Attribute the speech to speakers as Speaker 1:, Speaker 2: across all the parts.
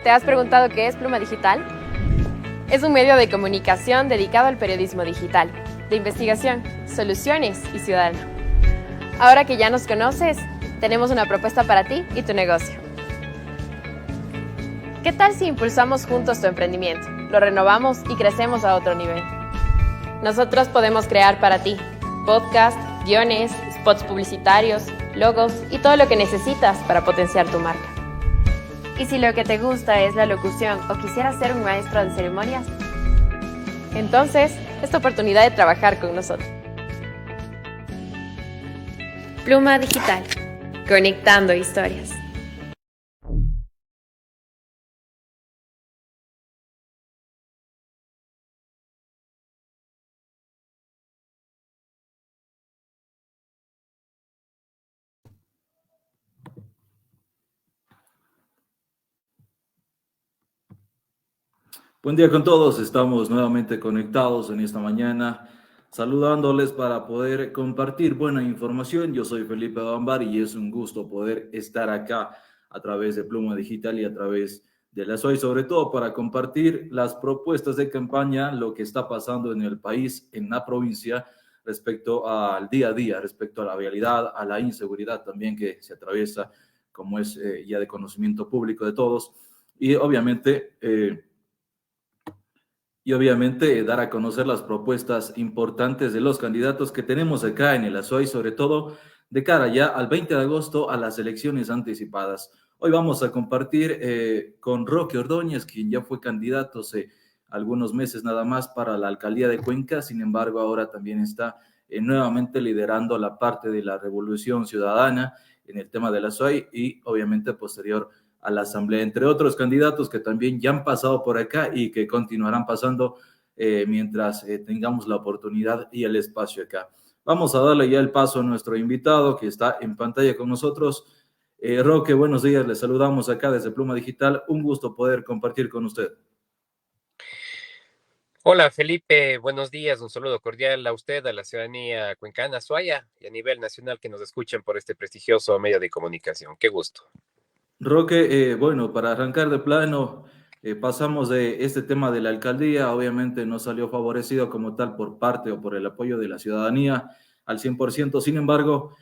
Speaker 1: ¿Te has preguntado qué es Pluma Digital? Es un medio de comunicación dedicado al periodismo digital, de investigación, soluciones y ciudadano. Ahora que ya nos conoces, tenemos una propuesta para ti y tu negocio. ¿Qué tal si impulsamos juntos tu emprendimiento, lo renovamos y crecemos a otro nivel? Nosotros podemos crear para ti podcast, guiones, spots publicitarios, logos y todo lo que necesitas para potenciar tu marca. Y si lo que te gusta es la locución o quisieras ser un maestro de ceremonias, entonces es tu oportunidad de trabajar con nosotros. Pluma Digital, conectando historias.
Speaker 2: Buen día con todos, estamos nuevamente conectados en esta mañana, saludándoles para poder compartir buena información. Yo soy Felipe Bambar y es un gusto poder estar acá a través de Pluma Digital y a través de la SOI, sobre todo para compartir las propuestas de campaña, lo que está pasando en el país, en la provincia, respecto al día a día, respecto a la realidad, a la inseguridad también que se atraviesa, como es ya de conocimiento público de todos. Y obviamente... dar a conocer las propuestas importantes de los candidatos que tenemos acá en el ASOI, sobre todo de cara ya al 20 de agosto a las elecciones anticipadas. Hoy vamos a compartir con Roque Ordóñez, quien ya fue candidato hace algunos meses nada más para la alcaldía de Cuenca, sin embargo ahora también está nuevamente liderando la parte de la Revolución Ciudadana en el tema de la ASOI y obviamente posterior a la Asamblea, entre otros candidatos que también ya han pasado por acá y que continuarán pasando mientras tengamos la oportunidad y el espacio acá. Vamos a darle ya el paso a nuestro invitado que está en pantalla con nosotros. Roque, buenos días, le saludamos acá desde Pluma Digital. Un gusto poder compartir con usted.
Speaker 3: Hola Felipe, buenos días, un saludo cordial a usted, a la ciudadanía cuencana, Suaya y a nivel nacional que nos escuchen por este prestigioso medio de comunicación. Qué gusto.
Speaker 2: Roque, bueno, para arrancar de plano, pasamos de este tema de la alcaldía, obviamente no salió favorecido como tal por parte o por el apoyo de la ciudadanía al 100%, sin embargo,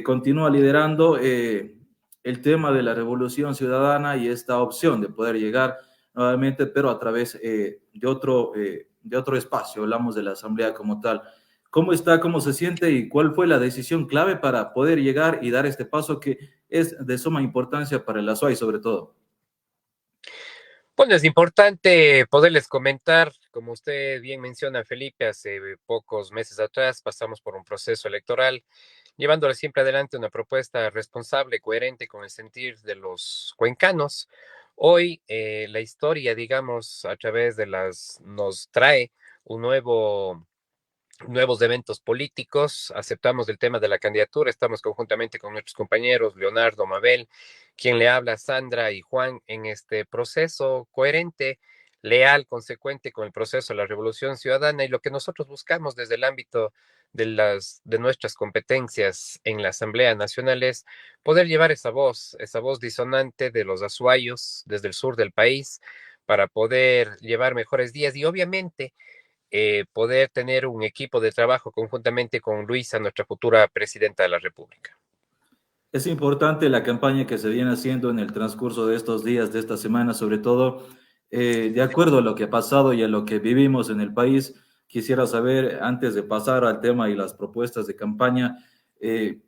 Speaker 2: continúa liderando el tema de la revolución ciudadana y esta opción de poder llegar nuevamente, pero a través de otro espacio, hablamos de la asamblea como tal. ¿Cómo está, cómo se siente y cuál fue la decisión clave para poder llegar y dar este paso que es de suma importancia para el ASUAI sobre todo?
Speaker 3: Bueno, es importante poderles comentar, como usted bien menciona, Felipe, hace pocos meses atrás pasamos por un proceso electoral, llevándole siempre adelante una propuesta responsable, coherente con el sentir de los cuencanos. Hoy la historia, digamos, a través de nos trae un nuevos eventos políticos, aceptamos el tema de la candidatura, estamos conjuntamente con nuestros compañeros Leonardo, Mabel, quien le habla, Sandra y Juan, en este proceso coherente, leal, consecuente con el proceso de la Revolución Ciudadana y lo que nosotros buscamos desde el ámbito de nuestras competencias en la Asamblea Nacional es poder llevar esa voz disonante de los azuayos desde el sur del país para poder llevar mejores días y obviamente poder tener un equipo de trabajo conjuntamente con Luisa, nuestra futura presidenta de la República.
Speaker 2: Es importante la campaña que se viene haciendo en el transcurso de estos días, de esta semana, sobre todo, de acuerdo a lo que ha pasado y a lo que vivimos en el país. Quisiera saber, antes de pasar al tema y las propuestas de campaña,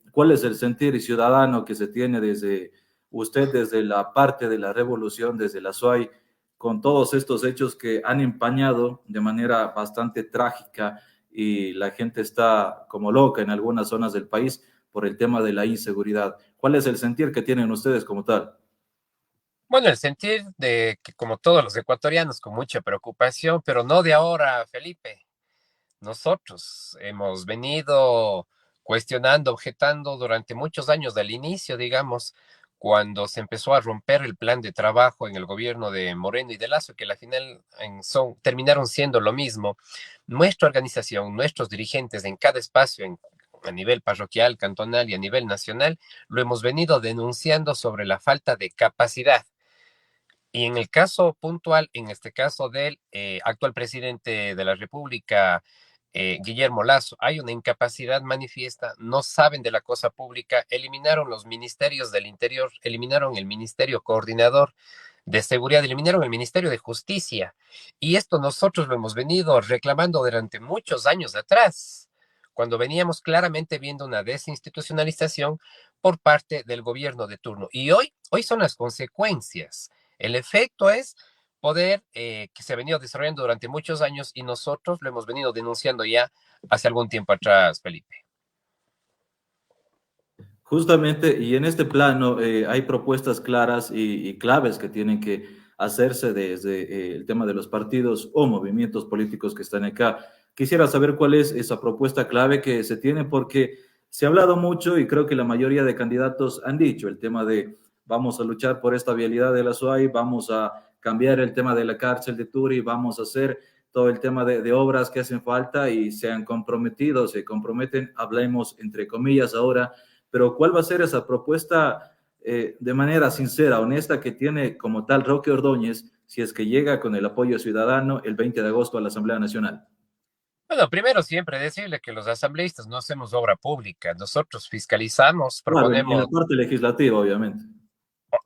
Speaker 2: cuál es el sentir ciudadano que se tiene desde usted, desde la parte de la revolución, desde la SUAI, con todos estos hechos que han empañado de manera bastante trágica y la gente está como loca en algunas zonas del país por el tema de la inseguridad. ¿Cuál es el sentir que tienen ustedes como tal?
Speaker 3: Bueno, el sentir de que como todos los ecuatorianos, con mucha preocupación, pero no de ahora, Felipe. Nosotros hemos venido cuestionando, objetando durante muchos años del inicio, digamos, cuando se empezó a romper el plan de trabajo en el gobierno de Moreno y de Lazo, que al final terminaron siendo lo mismo. Nuestra organización, nuestros dirigentes en cada espacio, a nivel parroquial, cantonal y a nivel nacional, lo hemos venido denunciando sobre la falta de capacidad. Y en el caso puntual, en este caso del actual presidente de la República, Guillermo Lasso, hay una incapacidad manifiesta, no saben de la cosa pública, eliminaron los ministerios del Interior, eliminaron el Ministerio Coordinador de Seguridad, eliminaron el Ministerio de Justicia. Y esto nosotros lo hemos venido reclamando durante muchos años atrás, cuando veníamos claramente viendo una desinstitucionalización por parte del gobierno de turno. Y hoy son las consecuencias. El efecto es poder que se ha venido desarrollando durante muchos años y nosotros lo hemos venido denunciando ya hace algún tiempo atrás, Felipe.
Speaker 2: Justamente, y en este plano hay propuestas claras y claves que tienen que hacerse desde el tema de los partidos o movimientos políticos que están acá. Quisiera saber cuál es esa propuesta clave que se tiene, porque se ha hablado mucho y creo que la mayoría de candidatos han dicho el tema de vamos a luchar por esta vialidad de la SUAY, vamos a cambiar el tema de la cárcel de Turi, vamos a hacer todo el tema de obras que hacen falta y se han comprometido, se comprometen, hablemos entre comillas ahora, pero ¿cuál va a ser esa propuesta de manera sincera, honesta, que tiene como tal Roque Ordóñez si es que llega con el apoyo ciudadano el 20 de agosto a la Asamblea Nacional?
Speaker 3: Bueno, primero siempre decirle que los asambleístas no hacemos obra pública, nosotros fiscalizamos,
Speaker 2: Claro, en la
Speaker 3: proponemos.
Speaker 2: parte legislativa, obviamente.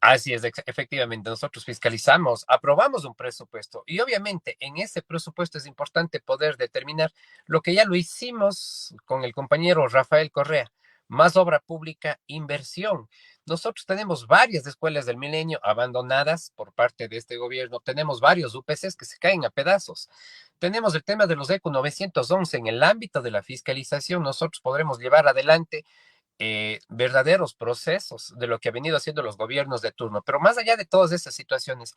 Speaker 3: Así es, efectivamente, nosotros fiscalizamos, aprobamos un presupuesto y obviamente en ese presupuesto es importante poder determinar lo que ya lo hicimos con el compañero Rafael Correa, más obra pública, inversión. Nosotros tenemos varias escuelas del milenio abandonadas por parte de este gobierno, tenemos varios UPCs que se caen a pedazos. Tenemos el tema de los ECO 911 en el ámbito de la fiscalización, nosotros podremos llevar adelante verdaderos procesos de lo que han venido haciendo los gobiernos de turno. Pero más allá de todas esas situaciones,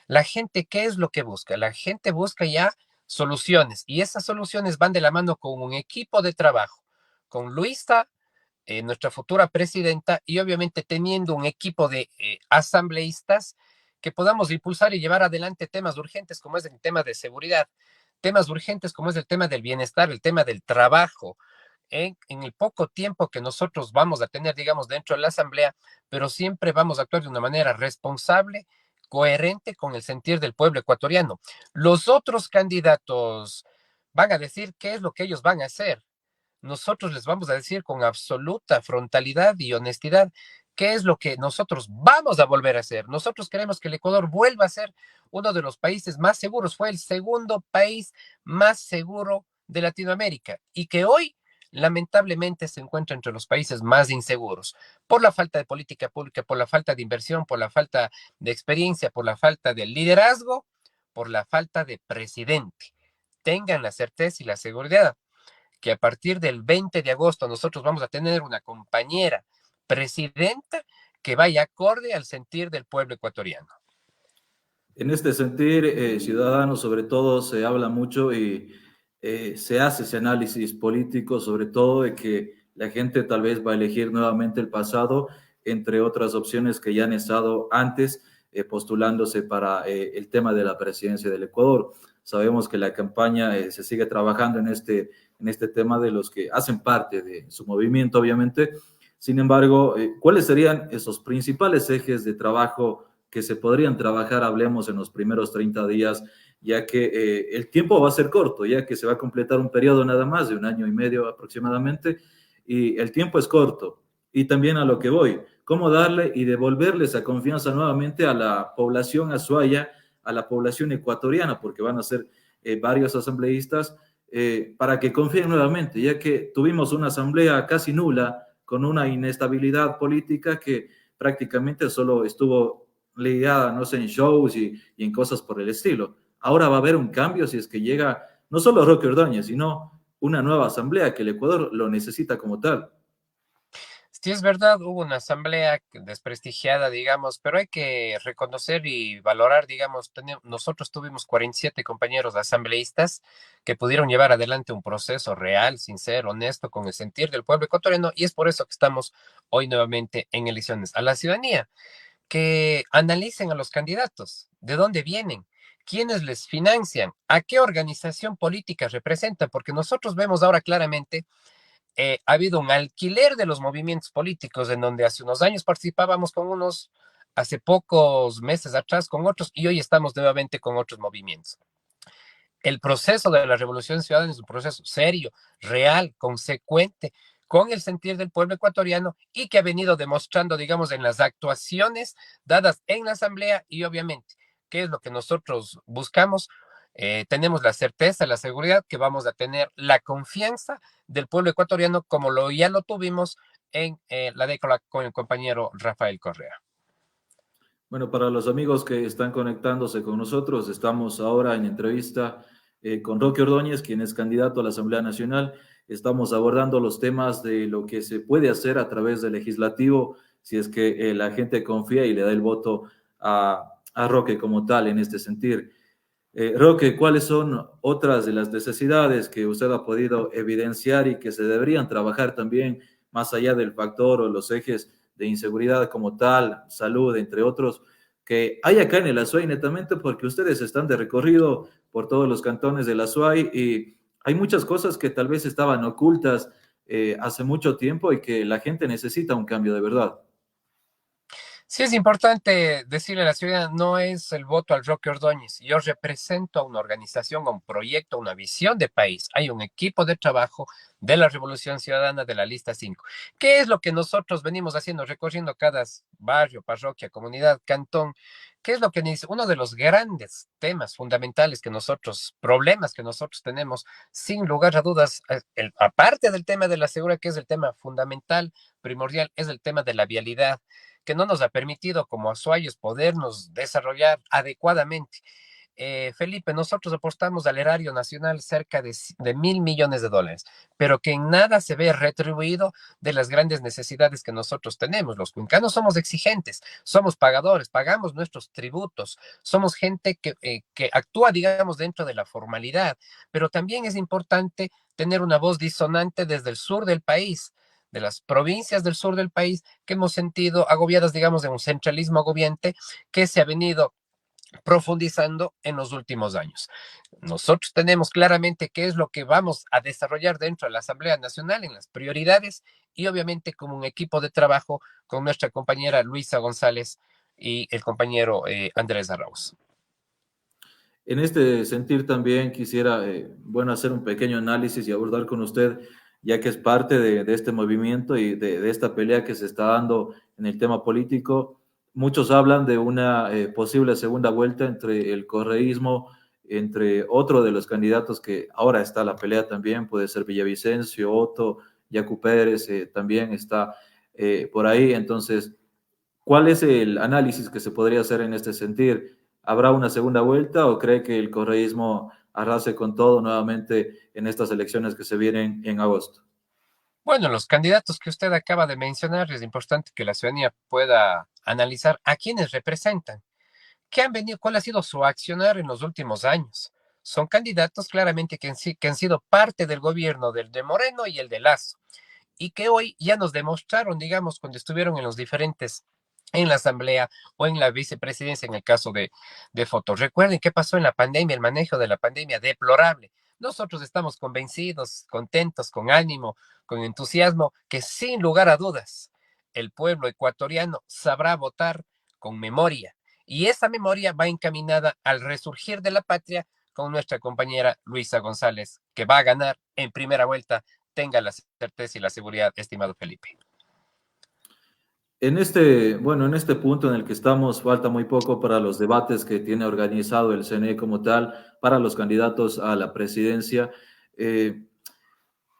Speaker 3: la gente, ¿qué es lo que busca? La gente busca ya soluciones y esas soluciones van de la mano con un equipo de trabajo, con Luisa, nuestra futura presidenta, y obviamente teniendo un equipo de asambleístas que podamos impulsar y llevar adelante temas urgentes como es el tema de seguridad, temas urgentes como es el tema del bienestar, el tema del trabajo, en el poco tiempo que nosotros vamos a tener, digamos, dentro de la Asamblea, pero siempre vamos a actuar de una manera responsable, coherente con el sentir del pueblo ecuatoriano. Los otros candidatos van a decir qué es lo que ellos van a hacer. Nosotros les vamos a decir con absoluta frontalidad y honestidad qué es lo que nosotros vamos a volver a hacer. Nosotros queremos que el Ecuador vuelva a ser uno de los países más seguros. Fue el segundo país más seguro de Latinoamérica y que hoy lamentablemente se encuentra entre los países más inseguros por la falta de política pública, por la falta de inversión, por la falta de experiencia, por la falta de liderazgo, por la falta de presidente. Tengan la certeza y la seguridad que a partir del 20 de agosto nosotros vamos a tener una compañera presidenta que vaya acorde al sentir del pueblo ecuatoriano.
Speaker 2: En este sentir, ciudadanos, sobre todo, se habla mucho y se hace ese análisis político, sobre todo de que la gente tal vez va a elegir nuevamente el pasado, entre otras opciones que ya han estado antes postulándose para el tema de la presidencia del Ecuador. Sabemos que la campaña se sigue trabajando en este tema de los que hacen parte de su movimiento, obviamente. Sin embargo, ¿cuáles serían esos principales ejes de trabajo que se podrían trabajar, hablemos, en los primeros 30 días, ya que el tiempo va a ser corto, ya que se va a completar un periodo nada más de 1 año y medio aproximadamente, y el tiempo es corto? Y también a lo que voy, cómo darle y devolverle esa confianza nuevamente a la población azuaya, a la población ecuatoriana, porque van a ser varios asambleístas, para que confíen nuevamente, ya que tuvimos una asamblea casi nula, con una inestabilidad política que prácticamente solo estuvo ligada, no sé, en shows y en cosas por el estilo. Ahora va a haber un cambio si es que llega no solo Roque Ordóñez, sino una nueva asamblea que el Ecuador lo necesita como tal.
Speaker 3: Sí, es verdad, hubo una asamblea desprestigiada, digamos, pero hay que reconocer y valorar, digamos, nosotros tuvimos 47 compañeros asambleístas que pudieron llevar adelante un proceso real, sincero, honesto, con el sentir del pueblo ecuatoriano, y es por eso que estamos hoy nuevamente en elecciones. A la ciudadanía, que analicen a los candidatos, de dónde vienen, quiénes les financian, a qué organización política representan, porque nosotros vemos ahora claramente ha habido un alquiler de los movimientos políticos en donde hace unos años participábamos con unos, hace pocos meses atrás con otros y hoy estamos nuevamente con otros movimientos. El proceso de la Revolución Ciudadana es un proceso serio, real, consecuente, con el sentir del pueblo ecuatoriano y que ha venido demostrando, digamos, en las actuaciones dadas en la Asamblea y obviamente, ¿qué es lo que nosotros buscamos? Tenemos la certeza, la seguridad que vamos a tener la confianza del pueblo ecuatoriano como ya lo tuvimos en la década con el compañero Rafael Correa.
Speaker 2: Bueno, para los amigos que están conectándose con nosotros, estamos ahora en entrevista con Roque Ordóñez, quien es candidato a la Asamblea Nacional. Estamos abordando los temas de lo que se puede hacer a través del legislativo, si es que la gente confía y le da el voto a Roque como tal en este sentido. Roque, ¿cuáles son otras de las necesidades que usted ha podido evidenciar y que se deberían trabajar también más allá del factor o los ejes de inseguridad como tal, salud, entre otros, que hay acá en el Azuay netamente porque ustedes están de recorrido por todos los cantones del Azuay y hay muchas cosas que tal vez estaban ocultas hace mucho tiempo y que la gente necesita un cambio de verdad?
Speaker 3: Sí, es importante decirle a la ciudadanía, no es el voto al Roque Ordóñez. Yo represento a una organización, a un proyecto, a una visión de país. Hay un equipo de trabajo de la Revolución Ciudadana de la Lista 5. ¿Qué es lo que nosotros venimos haciendo, recorriendo cada barrio, parroquia, comunidad, cantón? ¿Qué es lo que dice? Uno de los grandes temas fundamentales que nosotros, problemas que nosotros tenemos, sin lugar a dudas, aparte del tema de la seguridad, que es el tema fundamental, primordial, es el tema de la vialidad que no nos ha permitido como azuayos podernos desarrollar adecuadamente. Felipe, nosotros aportamos al erario nacional cerca de $1.000 millones, pero que en nada se ve retribuido de las grandes necesidades que nosotros tenemos. Los cuencanos somos exigentes, somos pagadores, pagamos nuestros tributos, somos gente que actúa, digamos, dentro de la formalidad, pero también es importante tener una voz disonante desde el sur del país, de las provincias del sur del país que hemos sentido agobiadas, digamos, de un centralismo agobiante que se ha venido profundizando en los últimos años. Nosotros tenemos claramente qué es lo que vamos a desarrollar dentro de la Asamblea Nacional en las prioridades y obviamente como un equipo de trabajo con nuestra compañera Luisa González y el compañero Andrés Arauz.
Speaker 2: En este sentido también quisiera, bueno, hacer un pequeño análisis y abordar con usted, ya que es parte de este movimiento y de esta pelea que se está dando en el tema político. Muchos hablan de una posible segunda vuelta entre el correísmo, entre otro de los candidatos que ahora está la pelea también, puede ser Villavicencio, Otto, Yacu Pérez, también está por ahí. Entonces, ¿cuál es el análisis que se podría hacer en este sentido? ¿Habrá una segunda vuelta o cree que el correísmo arrase con todo nuevamente en estas elecciones que se vienen en agosto?
Speaker 3: Bueno, los candidatos que usted acaba de mencionar, es importante que la ciudadanía pueda analizar a quiénes representan. ¿Qué han venido? ¿Cuál ha sido su accionar en los últimos años? Son candidatos claramente que han sido parte del gobierno del de Moreno y el de Lazo, y que hoy ya nos demostraron, digamos, cuando estuvieron en los diferentes, en la asamblea o en la vicepresidencia, en el caso de Fotos. Recuerden qué pasó en la pandemia, el manejo de la pandemia, deplorable. Nosotros estamos convencidos, contentos, con ánimo, con entusiasmo, que sin lugar a dudas, el pueblo ecuatoriano sabrá votar con memoria. Y esa memoria va encaminada al resurgir de la patria con nuestra compañera Luisa González, que va a ganar en primera vuelta. Tenga la certeza y la seguridad, estimado Felipe.
Speaker 2: Bueno, en este punto en el que estamos, falta muy poco para los debates que tiene organizado el CNE como tal, para los candidatos a la presidencia.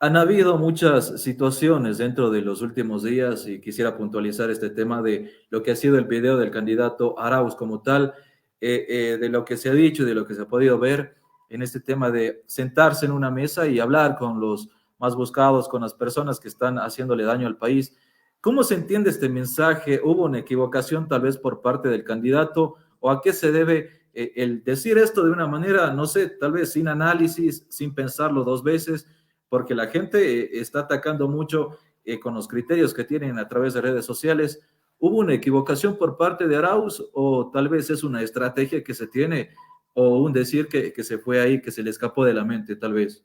Speaker 2: Han habido muchas situaciones dentro de los últimos días y quisiera puntualizar este tema de lo que ha sido el video del candidato Arauz como tal, de lo que se ha dicho y de lo que se ha podido ver en este tema de sentarse en una mesa y hablar con los más buscados, con las personas que están haciéndole daño al país. ¿Cómo se entiende este mensaje? ¿Hubo una equivocación tal vez por parte del candidato? ¿O a qué se debe el decir esto de una manera, no sé, tal vez sin análisis, sin pensarlo dos veces? Porque la gente está atacando mucho con los criterios que tienen a través de redes sociales. ¿Hubo una equivocación por parte de Arauz o tal vez es una estrategia que se tiene o un decir que se fue ahí, que se le escapó de la mente tal vez?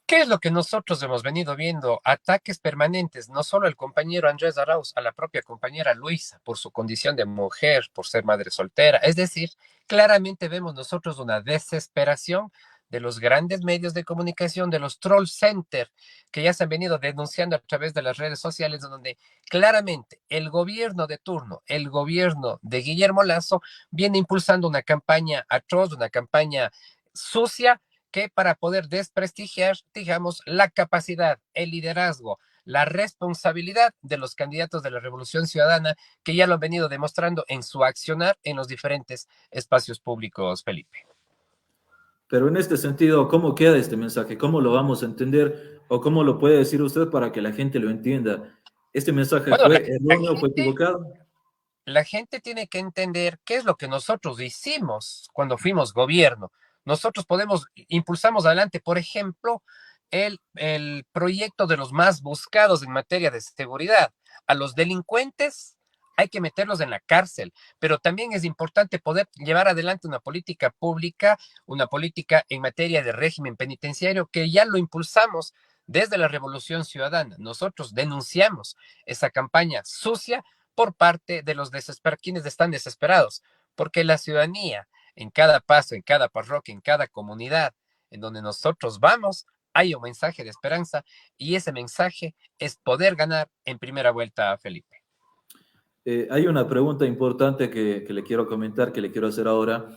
Speaker 3: ¿Qué es lo que nosotros hemos venido viendo? Ataques permanentes, no solo al compañero Andrés Arauz, a la propia compañera Luisa, por su condición de mujer, por ser madre soltera. Es decir, claramente vemos nosotros una desesperación de los grandes medios de comunicación, de los troll center, que ya se han venido denunciando a través de las redes sociales, donde claramente el gobierno de turno, el gobierno de Guillermo Lasso, viene impulsando una campaña atroz, una campaña sucia, que para poder desprestigiar, digamos, la capacidad, el liderazgo, la responsabilidad de los candidatos de la Revolución Ciudadana, que ya lo han venido demostrando en su accionar en los diferentes espacios públicos, Felipe.
Speaker 2: Pero en este sentido, ¿cómo queda este mensaje? ¿Cómo lo vamos a entender? ¿O cómo lo puede decir usted para que la gente lo entienda? ¿Este mensaje
Speaker 3: Bueno,
Speaker 2: fue erróneo, fue equivocado?
Speaker 3: la gente tiene que entender qué es lo que nosotros hicimos cuando fuimos gobierno. Nosotros impulsamos adelante, por ejemplo, el proyecto de los más buscados en materia de seguridad. A los delincuentes hay que meterlos en la cárcel, pero también es importante poder llevar adelante una política pública, una política en materia de régimen penitenciario, que ya lo impulsamos desde la Revolución Ciudadana. Nosotros denunciamos esa campaña sucia por parte de los quienes están desesperados, porque la ciudadanía, en cada paso, en cada parroquia, en cada comunidad en donde nosotros vamos, hay un mensaje de esperanza, y ese mensaje es poder ganar en primera vuelta, Felipe.
Speaker 2: Hay una pregunta importante que le quiero comentar, que le quiero hacer ahora,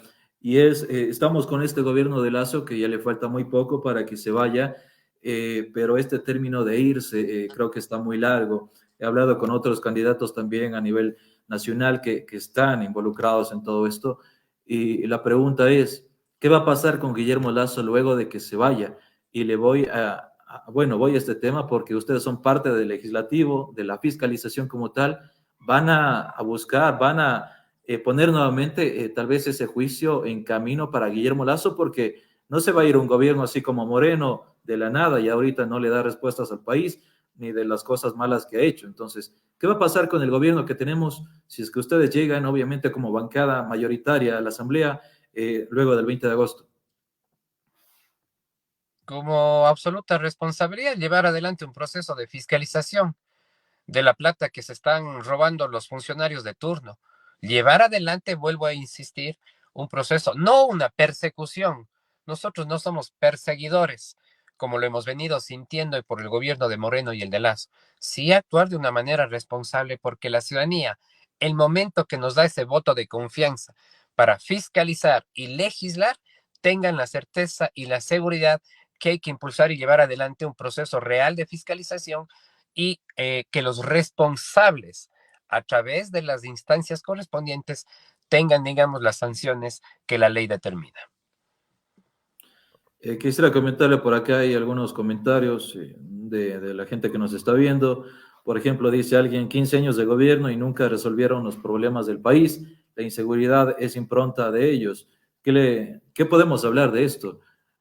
Speaker 2: y es, estamos con este gobierno de Lazo, que ya le falta muy poco para que se vaya, pero este término de irse creo que está muy largo. He hablado con otros candidatos también a nivel nacional que están involucrados en todo esto, y la pregunta es, ¿qué va a pasar con Guillermo Lazo luego de que se vaya? Y le voy bueno, voy a este tema porque ustedes son parte del legislativo, de la fiscalización como tal. Van a buscar, van a poner nuevamente tal vez ese juicio en camino para Guillermo Lazo, porque no se va a ir un gobierno así como Moreno de la nada y ahorita no le da respuestas al país ni de las cosas malas que ha hecho. Entonces, ¿qué va a pasar con el gobierno que tenemos si es que ustedes llegan, obviamente, como bancada mayoritaria a la Asamblea luego del 20 de agosto?
Speaker 3: Como absoluta responsabilidad, llevar adelante un proceso de fiscalización de la plata que se están robando los funcionarios de turno. Llevar adelante, vuelvo a insistir, un proceso, no una persecución. Nosotros no somos perseguidores, como lo hemos venido sintiendo por el gobierno de Moreno y el de Lazo. Sí actuar de una manera responsable, porque la ciudadanía, el momento que nos da ese voto de confianza para fiscalizar y legislar, tengan la certeza y la seguridad que hay que impulsar y llevar adelante un proceso real de fiscalización, y que los responsables, a través de las instancias correspondientes, tengan, digamos, las sanciones que la ley determina.
Speaker 2: Quisiera comentarle por acá, hay algunos comentarios de la gente que nos está viendo. Por ejemplo, dice alguien, 15 años de gobierno y nunca resolvieron los problemas del país. La inseguridad es impronta de ellos. ¿Qué podemos hablar de esto?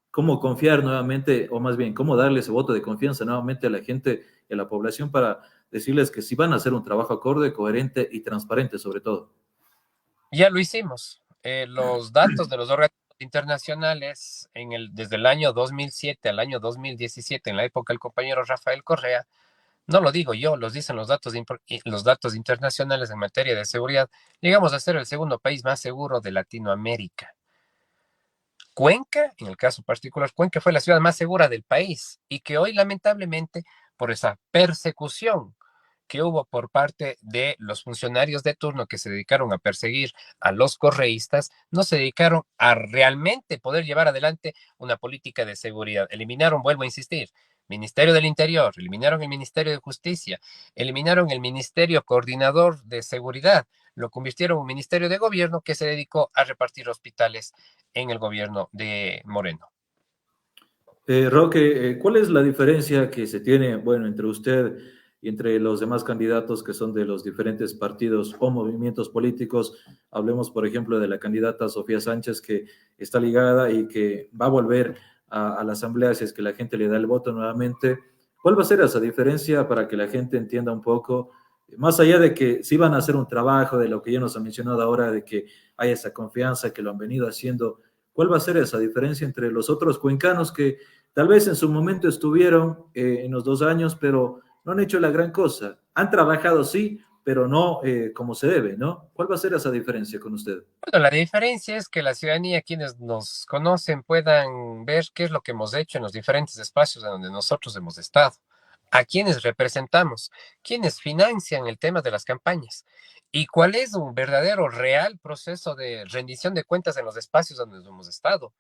Speaker 2: ¿Cómo confiar nuevamente, o más bien, cómo darle ese voto de confianza nuevamente a la gente y a la población para decirles que sí van a hacer un trabajo acorde, coherente y transparente sobre todo?
Speaker 3: Ya lo hicimos. Los datos de los organismos internacionales desde el año 2007 al año 2017, en la época del compañero Rafael Correa, no lo digo yo, los dicen los datos internacionales en materia de seguridad, llegamos a ser el segundo país más seguro de Latinoamérica. Cuenca, en el caso particular, Cuenca fue la ciudad más segura del país, y que hoy, lamentablemente, por esa persecución que hubo por parte de los funcionarios de turno que se dedicaron a perseguir a los correístas, no se dedicaron a realmente poder llevar adelante una política de seguridad. Eliminaron, vuelvo a insistir, Ministerio del Interior, eliminaron el Ministerio de Justicia, eliminaron el Ministerio Coordinador de Seguridad, lo convirtieron en un ministerio de gobierno que se dedicó a repartir hospitales en el gobierno de Moreno.
Speaker 2: Roque, ¿cuál es la diferencia que se tiene, bueno, entre usted y entre los demás candidatos que son de los diferentes partidos o movimientos políticos? Hablemos, por ejemplo, de la candidata Sofía Sánchez, que está ligada y que va a volver a la Asamblea si es que la gente le da el voto nuevamente. ¿Cuál va a ser esa diferencia para que la gente entienda un poco, más allá de que sí van a hacer un trabajo, de lo que ya nos ha mencionado ahora, de que hay esa confianza que lo han venido haciendo? ¿Cuál va a ser esa diferencia entre los otros cuencanos que Tal vez en su momento estuvieron en los 2 años, pero no han hecho la gran cosa. Han trabajado, sí, pero no como se debe, ¿no? ¿Cuál va a ser esa diferencia con usted?
Speaker 3: Bueno, la diferencia es que la ciudadanía, quienes nos conocen, puedan ver qué es lo que hemos hecho en los diferentes espacios en donde nosotros hemos estado, a quienes representamos, quienes financian el tema de las campañas y cuál es un verdadero, real proceso de rendición de cuentas en los espacios donde hemos estado.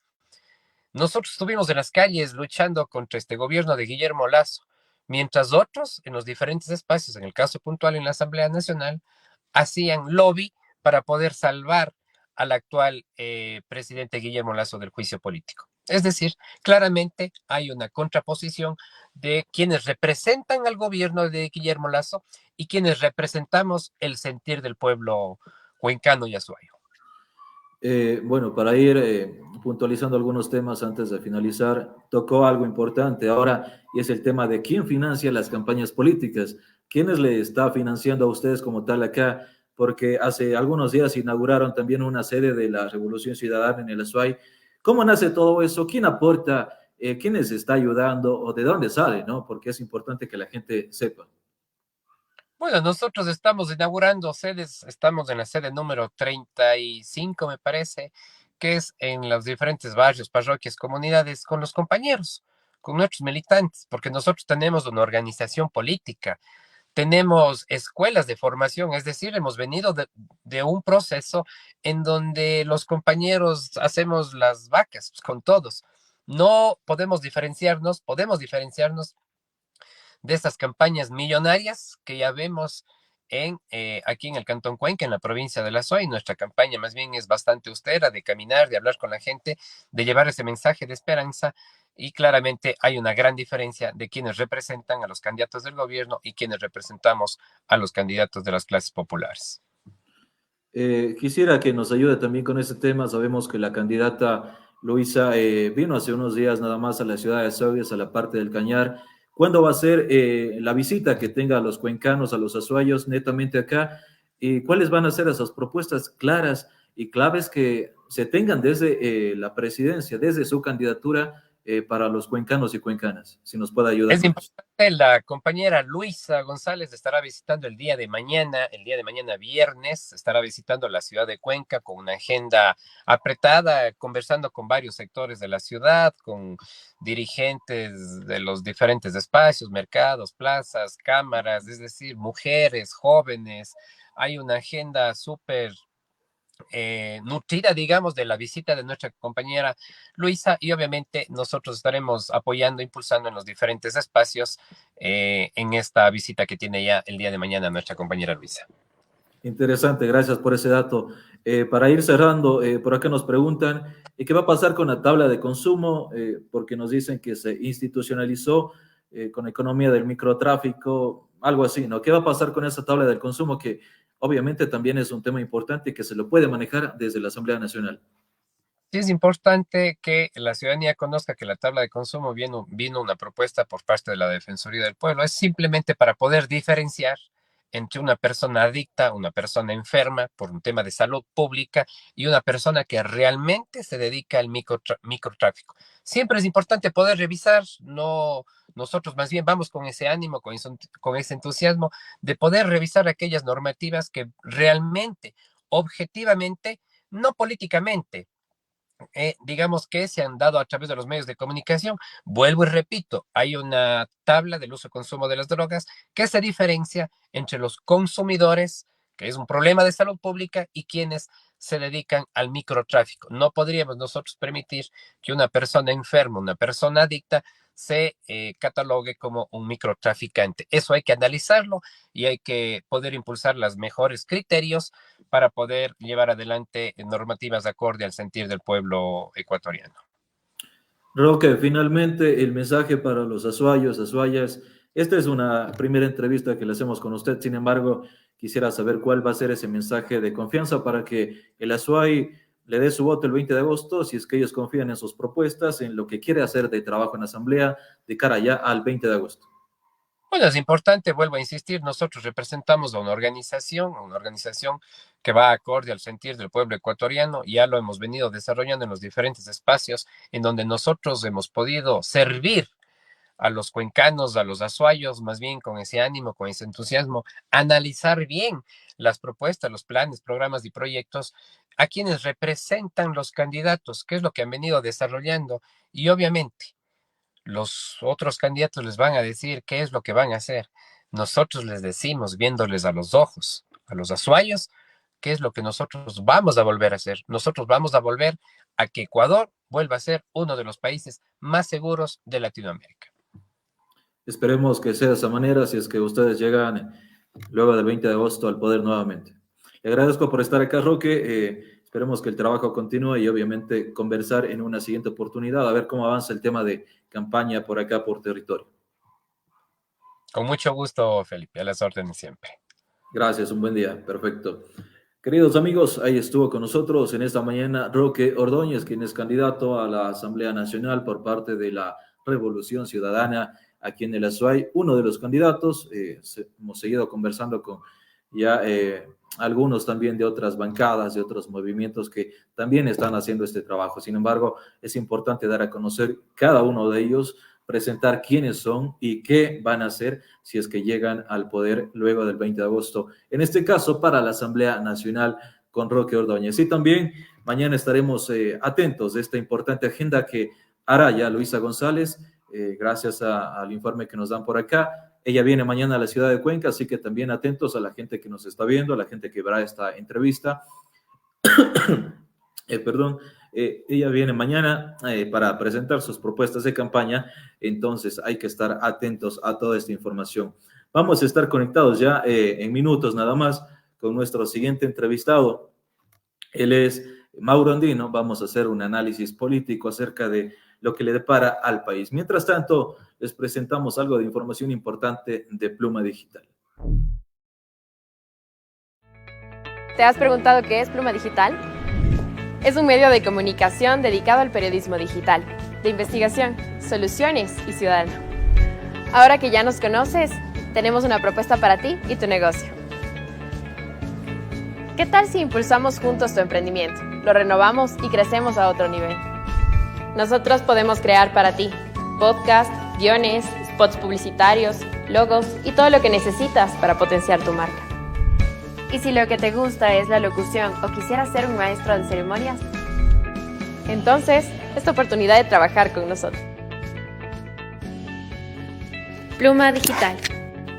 Speaker 3: Nosotros estuvimos en las calles luchando contra este gobierno de Guillermo Lasso, mientras otros en los diferentes espacios, en el caso puntual en la Asamblea Nacional, hacían lobby para poder salvar al actual presidente Guillermo Lasso del juicio político. Es decir, claramente hay una contraposición de quienes representan al gobierno de Guillermo Lasso y quienes representamos el sentir del pueblo cuencano y azuayo.
Speaker 2: Bueno, para ir puntualizando algunos temas antes de finalizar, tocó algo importante ahora y es el tema de quién financia las campañas políticas. ¿Quiénes le está financiando a ustedes como tal acá? Porque hace algunos días inauguraron también una sede de la Revolución Ciudadana en el Azuay. ¿Cómo nace todo eso? ¿Quién aporta? ¿Quién les está ayudando? ¿O de dónde sale? ¿No? Porque es importante que la gente sepa.
Speaker 3: Bueno, nosotros estamos inaugurando sedes, estamos en la sede número 35, me parece, que es en los diferentes barrios, parroquias, comunidades, con los compañeros, con nuestros militantes, porque nosotros tenemos una organización política, tenemos escuelas de formación, es decir, hemos venido de un proceso en donde los compañeros hacemos las vacas con todos. No podemos diferenciarnos de estas campañas millonarias que ya vemos aquí en el Cantón Cuenca, en la provincia de La Suay. Nuestra campaña más bien es bastante austera, de caminar, de hablar con la gente, de llevar ese mensaje de esperanza y claramente hay una gran diferencia de quienes representan a los candidatos del gobierno y quienes representamos a los candidatos de las clases populares.
Speaker 2: Quisiera que nos ayude también con ese tema. Sabemos que la candidata Luisa vino hace unos días nada más a la ciudad de Azogues, a la parte del Cañar. ¿Cuándo va a ser la visita que tenga a los cuencanos, a los azuayos, netamente acá? ¿Y cuáles van a ser esas propuestas claras y claves que se tengan desde la presidencia, desde su candidatura para los cuencanos y cuencanas? Si nos puede ayudar
Speaker 3: Es
Speaker 2: con eso.
Speaker 3: importante, la compañera Luisa González estará visitando el día de mañana viernes, estará visitando la ciudad de Cuenca con una agenda apretada, conversando con varios sectores de la ciudad, con dirigentes de los diferentes espacios, mercados, plazas, cámaras, es decir, mujeres, jóvenes. Hay una agenda súper nutrida, digamos, de la visita de nuestra compañera Luisa y obviamente nosotros estaremos apoyando, impulsando en los diferentes espacios en esta visita que tiene ya el día de mañana nuestra compañera Luisa.
Speaker 2: Interesante, gracias por ese dato. Para ir cerrando, por acá nos preguntan, ¿qué va a pasar con la tabla de consumo? Porque nos dicen que se institucionalizó con economía del microtráfico, algo así, ¿no? ¿Qué va a pasar con esa tabla del consumo que obviamente también es un tema importante que se lo puede manejar desde la Asamblea Nacional?
Speaker 3: Sí, es importante que la ciudadanía conozca que la tabla de consumo vino una propuesta por parte de la Defensoría del Pueblo. Es simplemente para poder diferenciar entre una persona adicta, una persona enferma por un tema de salud pública y una persona que realmente se dedica al microtráfico. Siempre es importante poder revisar, no, nosotros más bien vamos con ese ánimo, con ese entusiasmo de poder revisar aquellas normativas que realmente, objetivamente, no políticamente, digamos que se han dado a través de los medios de comunicación. Vuelvo y repito, hay una tabla del uso y consumo de las drogas que se diferencia entre los consumidores, que es un problema de salud pública, y quienes se dedican al microtráfico. No podríamos nosotros permitir que una persona enferma, una persona adicta, se catalogue como un microtraficante. Eso hay que analizarlo y hay que poder impulsar los mejores criterios para poder llevar adelante normativas acorde al sentir del pueblo ecuatoriano.
Speaker 2: Roque, finalmente el mensaje para los azuayos, azuayas. Esta es una primera entrevista que le hacemos con usted, sin embargo, quisiera saber cuál va a ser ese mensaje de confianza para que el azuay le dé su voto el 20 de agosto, si es que ellos confían en sus propuestas, en lo que quiere hacer de trabajo en la Asamblea de cara ya al 20 de agosto.
Speaker 3: Bueno, es importante, vuelvo a insistir, nosotros representamos a una organización que va acorde al sentir del pueblo ecuatoriano, y ya lo hemos venido desarrollando en los diferentes espacios en donde nosotros hemos podido servir a los cuencanos, a los azuayos, más bien con ese ánimo, con ese entusiasmo, analizar bien las propuestas, los planes, programas y proyectos a quienes representan los candidatos, qué es lo que han venido desarrollando, y obviamente los otros candidatos les van a decir qué es lo que van a hacer. Nosotros les decimos, viéndoles a los ojos, a los azuayos, qué es lo que nosotros vamos a volver a hacer. Nosotros vamos a volver a que Ecuador vuelva a ser uno de los países más seguros de Latinoamérica.
Speaker 2: Esperemos que sea de esa manera si es que ustedes llegan luego del 20 de agosto al poder nuevamente. Le agradezco por estar acá, Roque. Esperemos que el trabajo continúe y obviamente conversar en una siguiente oportunidad, a ver cómo avanza el tema de campaña por acá, por territorio.
Speaker 3: Con mucho gusto, Felipe, a las órdenes siempre.
Speaker 2: Gracias, un buen día. Perfecto. Queridos amigos, ahí estuvo con nosotros en esta mañana Roque Ordóñez, quien es candidato a la Asamblea Nacional por parte de la Revolución Ciudadana aquí en el Azuay, uno de los candidatos. Hemos seguido conversando con ya algunos también de otras bancadas, de otros movimientos que también están haciendo este trabajo. Sin embargo, es importante dar a conocer cada uno de ellos, presentar quiénes son y qué van a hacer si es que llegan al poder luego del 20 de agosto. En este caso, para la Asamblea Nacional con Roque Ordóñez. Y también mañana estaremos atentos de esta importante agenda que hará ya Luisa González, gracias al informe que nos dan por acá. Ella viene mañana a la ciudad de Cuenca, así que también atentos a la gente que nos está viendo, a la gente que verá esta entrevista. Ella viene mañana para presentar sus propuestas de campaña, entonces hay que estar atentos a toda esta información. Vamos a estar conectados ya en minutos nada más con nuestro siguiente entrevistado. Él es Mauro Andino. Vamos a hacer un análisis político acerca de lo que le depara al país. Mientras tanto, les presentamos algo de información importante de Pluma Digital.
Speaker 1: ¿Te has preguntado qué es Pluma Digital? Es un medio de comunicación dedicado al periodismo digital, de investigación, soluciones y ciudadano. Ahora que ya nos conoces, tenemos una propuesta para ti y tu negocio. ¿Qué tal si impulsamos juntos tu emprendimiento, lo renovamos y crecemos a otro nivel? Nosotros podemos crear para ti podcast, guiones, spots publicitarios, logos y todo lo que necesitas para potenciar tu marca. Y si lo que te gusta es la locución o quisieras ser un maestro de ceremonias, entonces es tu oportunidad de trabajar con nosotros. Pluma Digital,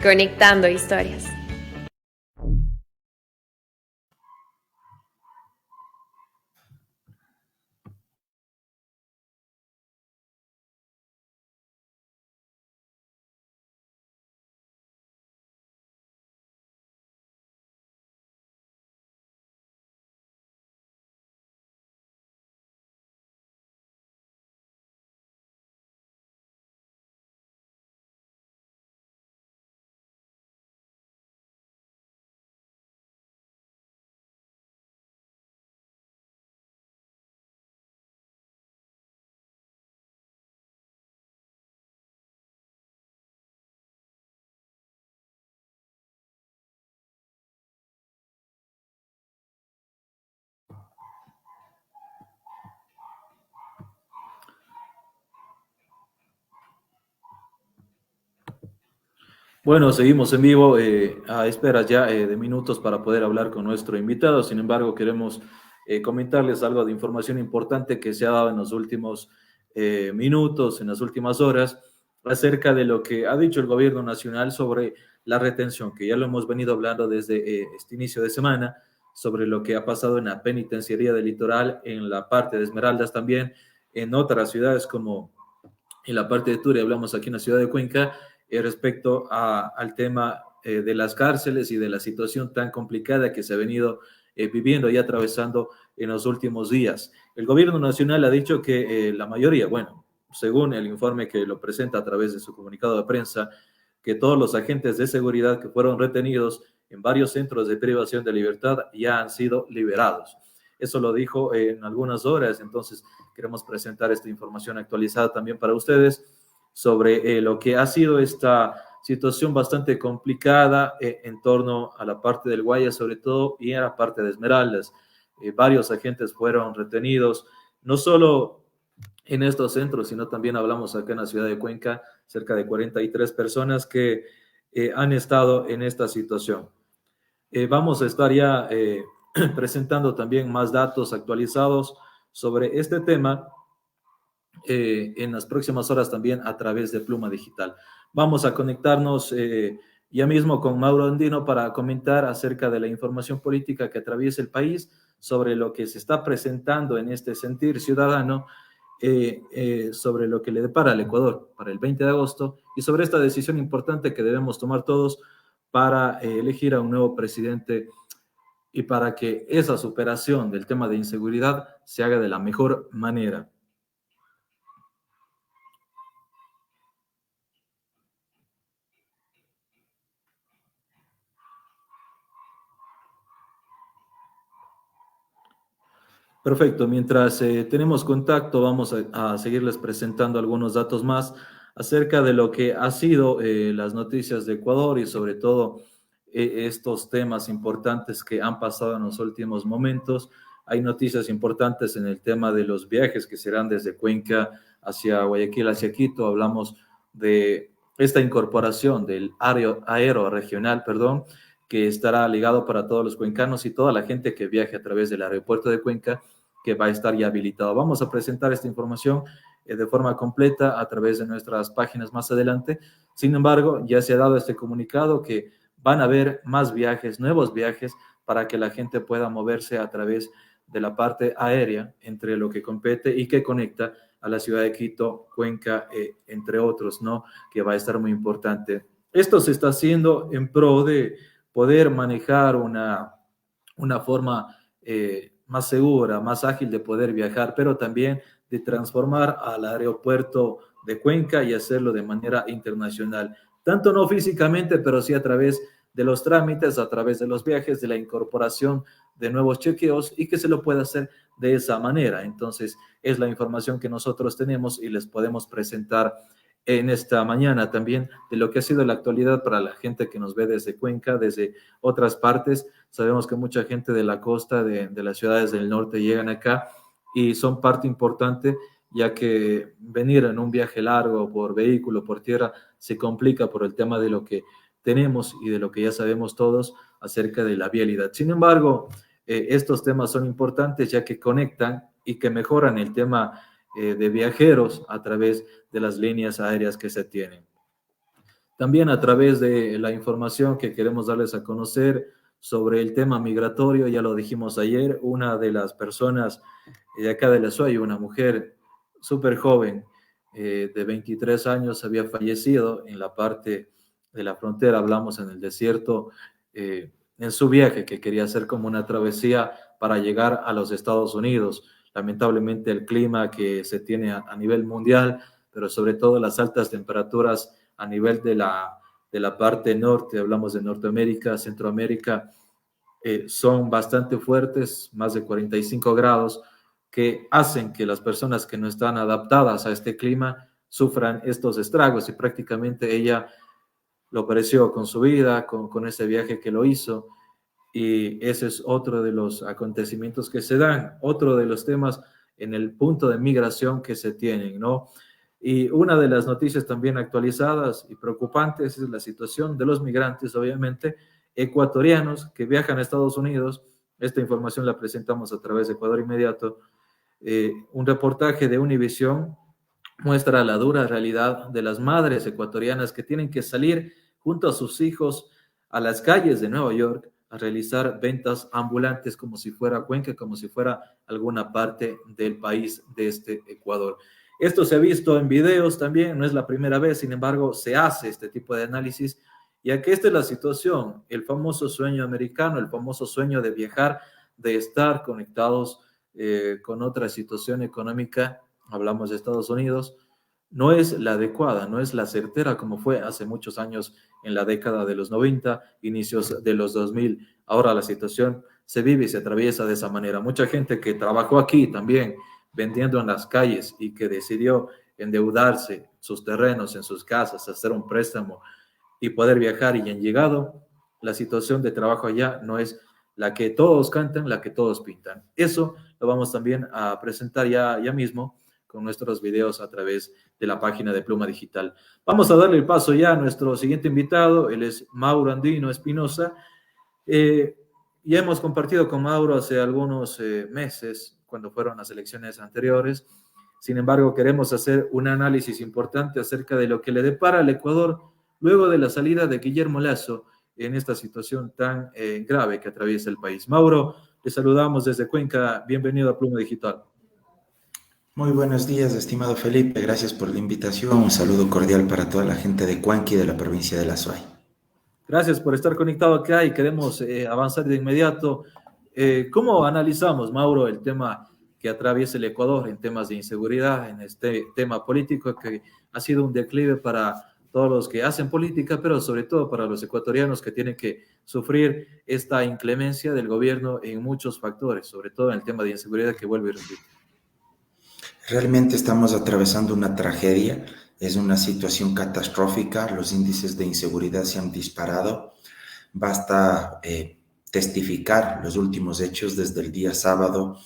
Speaker 1: conectando historias.
Speaker 2: Bueno, seguimos en vivo a esperas ya de minutos para poder hablar con nuestro invitado. Sin embargo, queremos comentarles algo de información importante que se ha dado en los últimos minutos, en las últimas horas, acerca de lo que ha dicho el gobierno nacional sobre la retención, que ya lo hemos venido hablando desde este inicio de semana, sobre lo que ha pasado en la penitenciaría del Litoral, en la parte de Esmeraldas también, en otras ciudades como en la parte de Turia, hablamos aquí en la ciudad de Cuenca, respecto al tema de las cárceles y de la situación tan complicada que se ha venido viviendo y atravesando en los últimos días. El gobierno nacional ha dicho que la mayoría, bueno, según el informe que lo presenta a través de su comunicado de prensa, que todos los agentes de seguridad que fueron retenidos en varios centros de privación de libertad ya han sido liberados. Eso lo dijo en algunas horas, entonces queremos presentar esta información actualizada también para ustedes sobre lo que ha sido esta situación bastante complicada en torno a la parte del Guayas, sobre todo, y a la parte de Esmeraldas. Varios agentes fueron retenidos, no solo en estos centros, sino también hablamos acá en la ciudad de Cuenca, cerca de 43 personas que han estado en esta situación. Vamos a estar ya presentando también más datos actualizados sobre este tema en las próximas horas también a través de Pluma Digital. Vamos a conectarnos ya mismo con Mauro Andino para comentar acerca de la información política que atraviesa el país, sobre lo que se está presentando en este sentir ciudadano, sobre lo que le depara al Ecuador para el 20 de agosto y sobre esta decisión importante que debemos tomar todos para elegir a un nuevo presidente y para que esa superación del tema de inseguridad se haga de la mejor manera. Perfecto, mientras tenemos contacto vamos a seguirles presentando algunos datos más acerca de lo que ha sido las noticias de Ecuador y sobre todo estos temas importantes que han pasado en los últimos momentos. Hay noticias importantes en el tema de los viajes que serán desde Cuenca hacia Guayaquil, hacia Quito. Hablamos de esta incorporación del aero regional, que estará ligado para todos los cuencanos y toda la gente que viaje a través del aeropuerto de Cuenca, que va a estar ya habilitado. Vamos a presentar esta información de forma completa a través de nuestras páginas más adelante. Sin embargo, ya se ha dado este comunicado que van a haber más viajes, nuevos viajes, para que la gente pueda moverse a través de la parte aérea entre lo que compete y que conecta a la ciudad de Quito, Cuenca, entre otros, ¿no? Que va a estar muy importante. Esto se está haciendo en pro de poder manejar una forma más segura, más ágil de poder viajar, pero también de transformar al aeropuerto de Cuenca y hacerlo de manera internacional. Tanto no físicamente, pero sí a través de los trámites, a través de los viajes, de la incorporación de nuevos chequeos y que se lo pueda hacer de esa manera. Entonces, es la información que nosotros tenemos y les podemos presentar en esta mañana también de lo que ha sido la actualidad para la gente que nos ve desde Cuenca, desde otras partes. Sabemos que mucha gente de la costa, de las ciudades del norte llegan acá y son parte importante, ya que venir en un viaje largo por vehículo, por tierra, se complica por el tema de lo que tenemos y de lo que ya sabemos todos acerca de la vialidad. Sin embargo, estos temas son importantes ya que conectan y que mejoran el tema de viajeros a través de las líneas aéreas que se tienen. También a través de la información que queremos darles a conocer sobre el tema migratorio, ya lo dijimos ayer, una de las personas de acá de La Suay, una mujer súper joven, de 23 años, había fallecido en la parte de la frontera, hablamos en el desierto, en su viaje que quería hacer como una travesía para llegar a los Estados Unidos. Lamentablemente el clima que se tiene a nivel mundial, pero sobre todo las altas temperaturas a nivel de la parte norte, hablamos de Norteamérica, Centroamérica, son bastante fuertes, más de 45 grados, que hacen que las personas que no están adaptadas a este clima sufran estos estragos y prácticamente ella lo padeció con su vida, con ese viaje que lo hizo. Y ese es otro de los acontecimientos que se dan, otro de los temas en el punto de migración que se tienen, ¿no? Y una de las noticias también actualizadas y preocupantes es la situación de los migrantes, obviamente, ecuatorianos que viajan a Estados Unidos. Esta información la presentamos a través de Ecuador Inmediato. Un reportaje de Univisión muestra la dura realidad de las madres ecuatorianas que tienen que salir junto a sus hijos a las calles de Nueva York a realizar ventas ambulantes como si fuera Cuenca, como si fuera alguna parte del país de este Ecuador. Esto se ha visto en videos también, no es la primera vez, sin embargo, se hace este tipo de análisis, ya que esta es la situación, el famoso sueño americano, el famoso sueño de viajar, de estar conectados con otra situación económica, hablamos de Estados Unidos, no es la adecuada, no es la certera como fue hace muchos años en la década de los 90, inicios de los 2000. Ahora la situación se vive y se atraviesa de esa manera. Mucha gente que trabajó aquí también vendiendo en las calles y que decidió endeudarse sus terrenos en sus casas, hacer un préstamo y poder viajar y han llegado, la situación de trabajo allá no es la que todos cantan, la que todos pintan. Eso lo vamos también a presentar ya mismo con nuestros videos a través de la página de Pluma Digital. Vamos a darle el paso ya a nuestro siguiente invitado, él es Mauro Andino Espinosa. Ya hemos compartido con Mauro hace algunos meses, cuando fueron las elecciones anteriores. Sin embargo, queremos hacer un análisis importante acerca de lo que le depara al Ecuador luego de la salida de Guillermo Lasso en esta situación tan grave que atraviesa el país. Mauro, te saludamos desde Cuenca. Bienvenido a Pluma Digital.
Speaker 4: Muy buenos días, estimado Felipe. Gracias por la invitación. Un saludo cordial para toda la gente de Cuenca y de la provincia de La Suay.
Speaker 2: Gracias por estar conectado acá y queremos avanzar de inmediato. ¿Cómo analizamos, Mauro, el tema que atraviesa el Ecuador en temas de inseguridad, en este tema político que ha sido un declive para todos los que hacen política, pero sobre todo para los ecuatorianos que tienen que sufrir esta inclemencia del gobierno en muchos factores, sobre todo en el tema de inseguridad que vuelve y repite?
Speaker 4: Realmente estamos atravesando una tragedia, es una situación catastrófica, los índices de inseguridad se han disparado. Basta testificar los últimos hechos desde el día sábado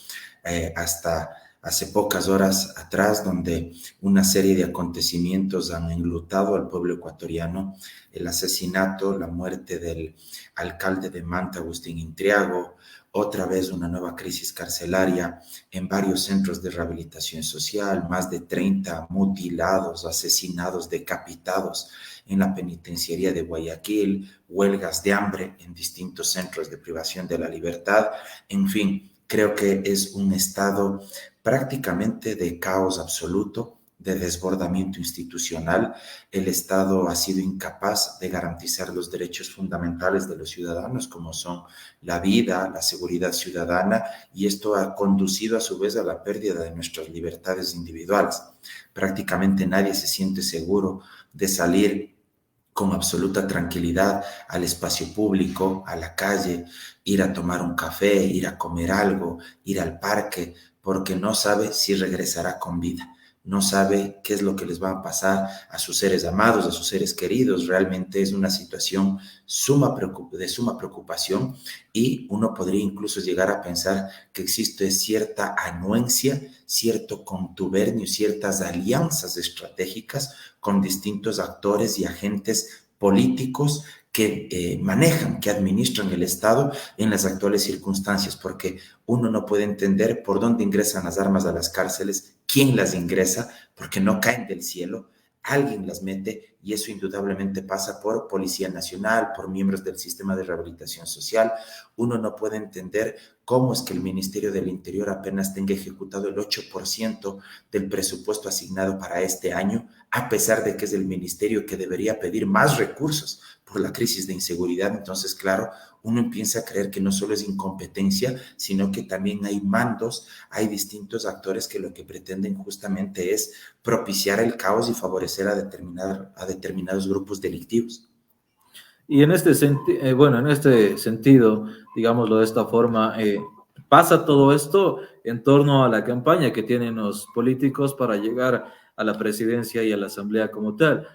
Speaker 4: hasta hace pocas horas atrás, donde una serie de acontecimientos han enlutado al pueblo ecuatoriano: el asesinato, la muerte del alcalde de Manta, Agustín Intriago, otra vez una nueva crisis carcelaria en varios centros de rehabilitación social, más de 30 mutilados, asesinados, decapitados en la penitenciaría de Guayaquil, huelgas de hambre en distintos centros de privación de la libertad. En fin, creo que es un estado prácticamente de caos absoluto, de desbordamiento institucional. El Estado ha sido incapaz de garantizar los derechos fundamentales de los ciudadanos, como son la vida, la seguridad ciudadana, y esto ha conducido a su vez a la pérdida de nuestras libertades individuales. Prácticamente nadie se siente seguro de salir con absoluta tranquilidad al espacio público, a la calle, ir a tomar un café, ir a comer algo, ir al parque, porque no sabe si regresará con vida. No sabe qué es lo que les va a pasar a sus seres amados, a sus seres queridos. Realmente es una situación de suma preocupación, y uno podría incluso llegar a pensar que existe cierta anuencia, cierto contubernio, ciertas alianzas estratégicas con distintos actores y agentes políticos que manejan, que administran el Estado en las actuales circunstancias, porque uno no puede entender por dónde ingresan las armas a las cárceles, quién las ingresa, porque no caen del cielo, alguien las mete, y eso indudablemente pasa por Policía Nacional, por miembros del sistema de rehabilitación social. Uno no puede entender cómo es que el Ministerio del Interior apenas tenga ejecutado el 8% del presupuesto asignado para este año, a pesar de que es el ministerio que debería pedir más recursos por la crisis de inseguridad. Entonces, claro, uno empieza a creer que no solo es incompetencia, sino que también hay mandos, hay distintos actores que lo que pretenden justamente es propiciar el caos y favorecer a determinados grupos delictivos.
Speaker 2: Y en este sentido, digámoslo de esta forma, pasa todo esto en torno a la campaña que tienen los políticos para llegar a la presidencia y a la asamblea como tal.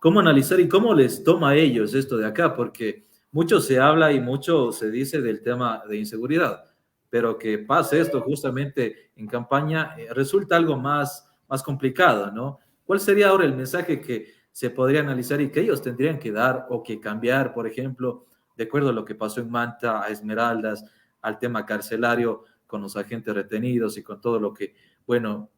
Speaker 2: ¿Cómo analizar y cómo les toma a ellos esto de acá? Porque mucho se habla y mucho se dice del tema de inseguridad, pero que pase esto justamente en campaña resulta algo más complicado, ¿no? ¿Cuál sería ahora el mensaje que se podría analizar y que ellos tendrían que dar o que cambiar, por ejemplo, de acuerdo a lo que pasó en Manta, a Esmeraldas, al tema carcelario con los agentes retenidos y con todo lo que, bueno,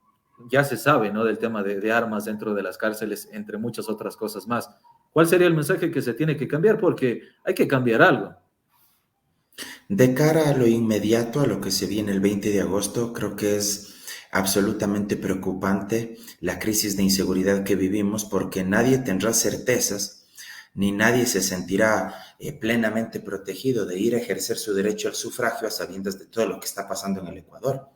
Speaker 2: ya se sabe, ¿no? Del tema de armas dentro de las cárceles, entre muchas otras cosas más? ¿Cuál sería el mensaje que se tiene que cambiar? Porque hay que cambiar algo.
Speaker 4: De cara a lo inmediato, a lo que se viene el 20 de agosto, creo que es absolutamente preocupante la crisis de inseguridad que vivimos, porque nadie tendrá certezas, ni nadie se sentirá plenamente protegido de ir a ejercer su derecho al sufragio a sabiendas de todo lo que está pasando en el Ecuador.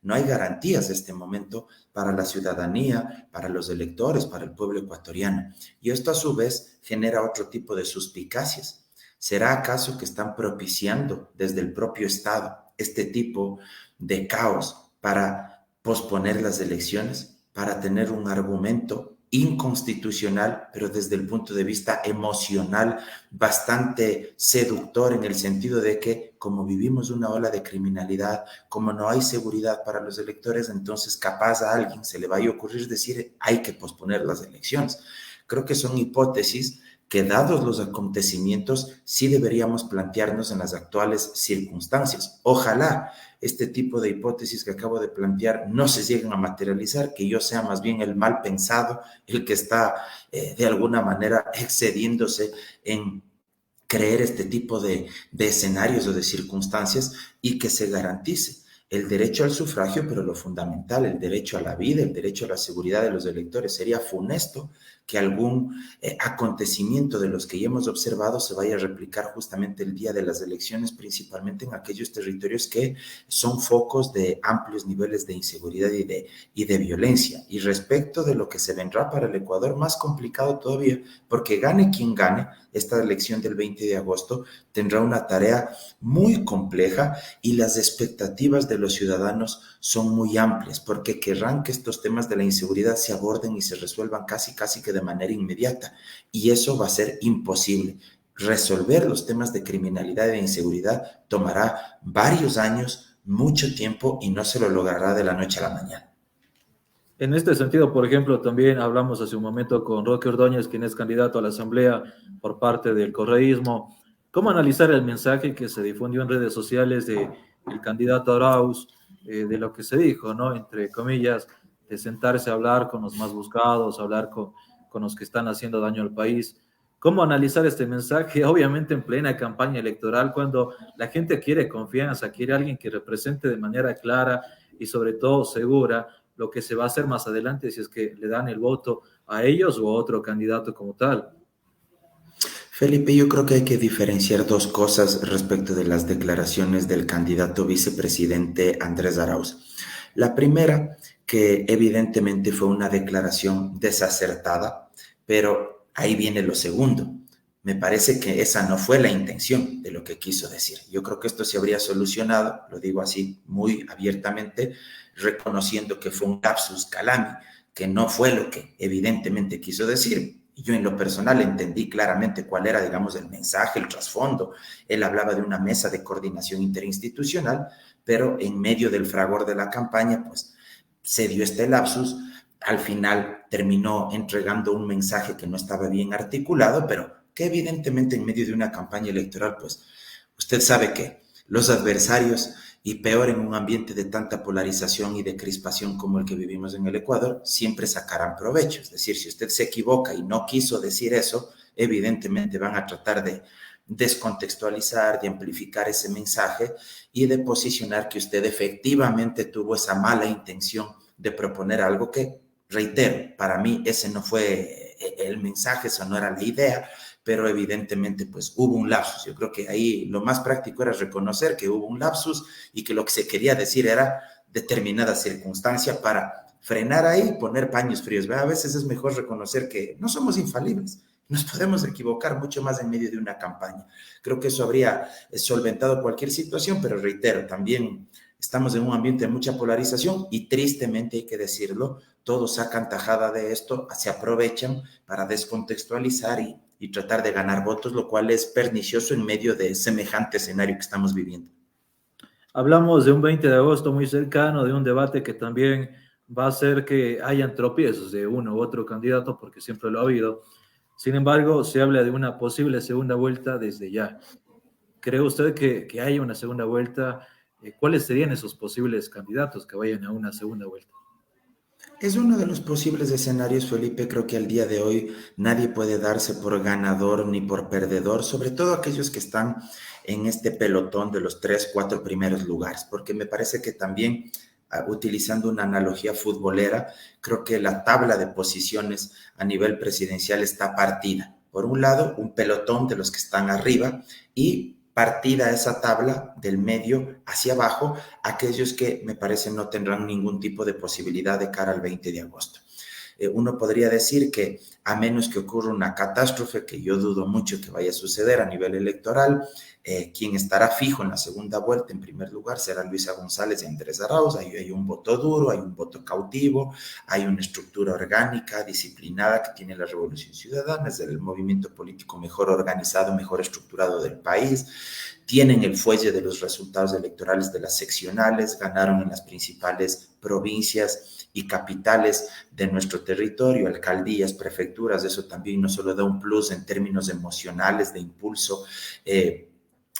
Speaker 4: No hay garantías de este momento para la ciudadanía, para los electores, para el pueblo ecuatoriano. Y esto a su vez genera otro tipo de suspicacias. ¿Será acaso que están propiciando desde el propio Estado este tipo de caos para posponer las elecciones, para tener un argumento inconstitucional, pero desde el punto de vista emocional, bastante seductor en el sentido de que como vivimos una ola de criminalidad, como no hay seguridad para los electores, entonces capaz a alguien se le vaya a ocurrir decir hay que posponer las elecciones. Creo que son hipótesis que dados los acontecimientos sí deberíamos plantearnos en las actuales circunstancias. Ojalá este tipo de hipótesis que acabo de plantear no se lleguen a materializar, que yo sea más bien el mal pensado, el que está de alguna manera excediéndose en creer este tipo de escenarios o de circunstancias y que se garantice el derecho al sufragio, pero lo fundamental, el derecho a la vida, el derecho a la seguridad de los electores. Sería funesto que algún acontecimiento de los que ya hemos observado se vaya a replicar justamente el día de las elecciones, principalmente en aquellos territorios que son focos de amplios niveles de inseguridad y de violencia. Y respecto de lo que se vendrá para el Ecuador, más complicado todavía, porque gane quien gane, esta elección del 20 de agosto tendrá una tarea muy compleja y las expectativas de los ciudadanos son muy amplias, porque querrán que estos temas de la inseguridad se aborden y se resuelvan casi que de manera inmediata, y eso va a ser imposible. Resolver los temas de criminalidad y de inseguridad tomará varios años, mucho tiempo, y no se lo logrará de la noche a la mañana.
Speaker 2: En este sentido, por ejemplo, también hablamos hace un momento con Roque Ordóñez, quien es candidato a la Asamblea por parte del correísmo. ¿Cómo analizar el mensaje que se difundió en redes sociales del candidato Arauz, de lo que se dijo, ¿no? Entre comillas, de sentarse a hablar con los más buscados, hablar con los que están haciendo daño al país? ¿Cómo analizar este mensaje? Obviamente en plena campaña electoral, cuando la gente quiere confianza, quiere alguien que represente de manera clara y sobre todo segura lo que se va a hacer más adelante si es que le dan el voto a ellos o a otro candidato como tal.
Speaker 4: Felipe, yo creo que hay que diferenciar dos cosas respecto de las declaraciones del candidato vicepresidente Andrés Arauz. La primera, que evidentemente fue una declaración desacertada, pero ahí viene lo segundo. Me parece que esa no fue la intención de lo que quiso decir. Yo creo que esto se habría solucionado, lo digo así muy abiertamente, reconociendo que fue un lapsus calami, que no fue lo que evidentemente quiso decir. Yo en lo personal entendí claramente cuál era, digamos, el mensaje, el trasfondo. Él hablaba de una mesa de coordinación interinstitucional, pero en medio del fragor de la campaña, pues se dio este lapsus. Al final terminó entregando un mensaje que no estaba bien articulado, pero que evidentemente en medio de una campaña electoral, pues usted sabe que los adversarios, y peor en un ambiente de tanta polarización y de crispación como el que vivimos en el Ecuador, siempre sacarán provecho. Es decir, si usted se equivoca y no quiso decir eso, evidentemente van a tratar de descontextualizar, de amplificar ese mensaje y de posicionar que usted efectivamente tuvo esa mala intención de proponer algo que, reitero, para mí ese no fue el mensaje, esa no era la idea, pero evidentemente pues hubo un lapsus. Yo creo que ahí lo más práctico era reconocer que hubo un lapsus y que lo que se quería decir era determinada circunstancia para frenar ahí, poner paños fríos. A veces es mejor reconocer que no somos infalibles, nos podemos equivocar mucho más en medio de una campaña. Creo que eso habría solventado cualquier situación, pero reitero, también estamos en un ambiente de mucha polarización y tristemente hay que decirlo, todos sacan tajada de esto, se aprovechan para descontextualizar y tratar de ganar votos, lo cual es pernicioso en medio de semejante escenario que estamos viviendo.
Speaker 2: Hablamos de un 20 de agosto muy cercano, de un debate que también va a hacer que hayan tropiezos de uno u otro candidato, porque siempre lo ha habido. Sin embargo, se habla de una posible segunda vuelta desde ya. ¿Cree usted que haya una segunda vuelta? ¿Cuáles serían esos posibles candidatos que vayan a una segunda vuelta?
Speaker 4: Es uno de los posibles escenarios, Felipe. Creo que al día de hoy nadie puede darse por ganador ni por perdedor, sobre todo aquellos que están en este pelotón de los 3, 4 primeros lugares, porque me parece que también, utilizando una analogía futbolera, creo que la tabla de posiciones a nivel presidencial está partida. Por un lado, un pelotón de los que están arriba y partida esa tabla del medio hacia abajo, aquellos que me parece no tendrán ningún tipo de posibilidad de cara al 20 de agosto. Uno podría decir que a menos que ocurra una catástrofe, que yo dudo mucho que vaya a suceder a nivel electoral. Quien estará fijo en la segunda vuelta, en primer lugar, será Luisa González y Andrés Arauz. Ahí hay un voto duro, hay un voto cautivo, hay una estructura orgánica, disciplinada que tiene la Revolución Ciudadana, es el movimiento político mejor organizado, mejor estructurado del país. Tienen el fuelle de los resultados electorales de las seccionales, ganaron en las principales provincias y capitales de nuestro territorio, alcaldías, prefecturas. Eso también no solo da un plus en términos emocionales, de impulso,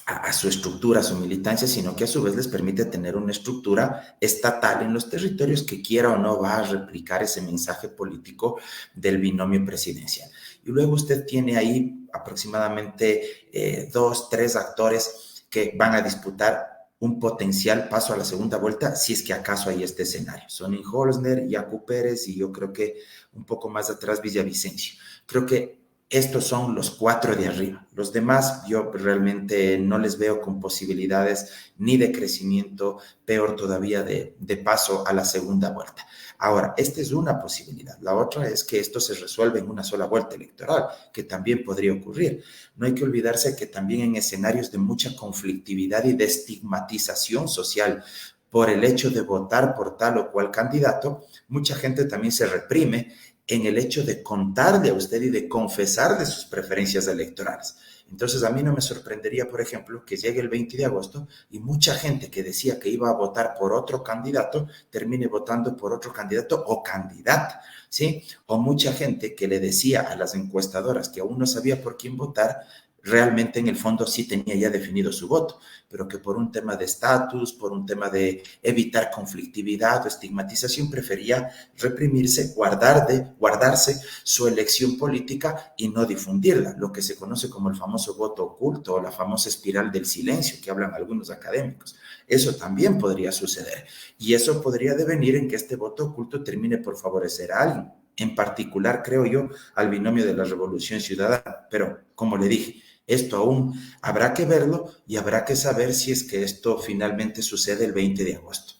Speaker 4: a su estructura, a su militancia, sino que a su vez les permite tener una estructura estatal en los territorios que quiera o no va a replicar ese mensaje político del binomio presidencial. Y luego usted tiene ahí aproximadamente 2, 3 actores que van a disputar un potencial paso a la segunda vuelta, si es que acaso hay este escenario. Sonin Holzner, Yacu Pérez y yo creo que un poco más atrás Villavicencio. Creo que estos son los 4 de arriba. Los demás yo realmente no les veo con posibilidades ni de crecimiento, peor todavía de paso a la segunda vuelta. Ahora, esta es una posibilidad. La otra es que esto se resuelva en una sola vuelta electoral, que también podría ocurrir. No hay que olvidarse que también en escenarios de mucha conflictividad y de estigmatización social por el hecho de votar por tal o cual candidato, mucha gente también se reprime en el hecho de contarle a usted y de confesar de sus preferencias electorales. Entonces, a mí no me sorprendería, por ejemplo, que llegue el 20 de agosto y mucha gente que decía que iba a votar por otro candidato termine votando por otro candidato o candidata, ¿sí? O mucha gente que le decía a las encuestadoras que aún no sabía por quién votar, realmente en el fondo sí tenía ya definido su voto, pero que por un tema de estatus, por un tema de evitar conflictividad o estigmatización, prefería reprimirse, guardarse su elección política y no difundirla, lo que se conoce como el famoso voto oculto o la famosa espiral del silencio que hablan algunos académicos. Eso también podría suceder y eso podría devenir en que este voto oculto termine por favorecer a alguien, en particular, creo yo, al binomio de la Revolución Ciudadana, pero como le dije, esto aún habrá que verlo y habrá que saber si es que esto finalmente sucede el 20 de agosto.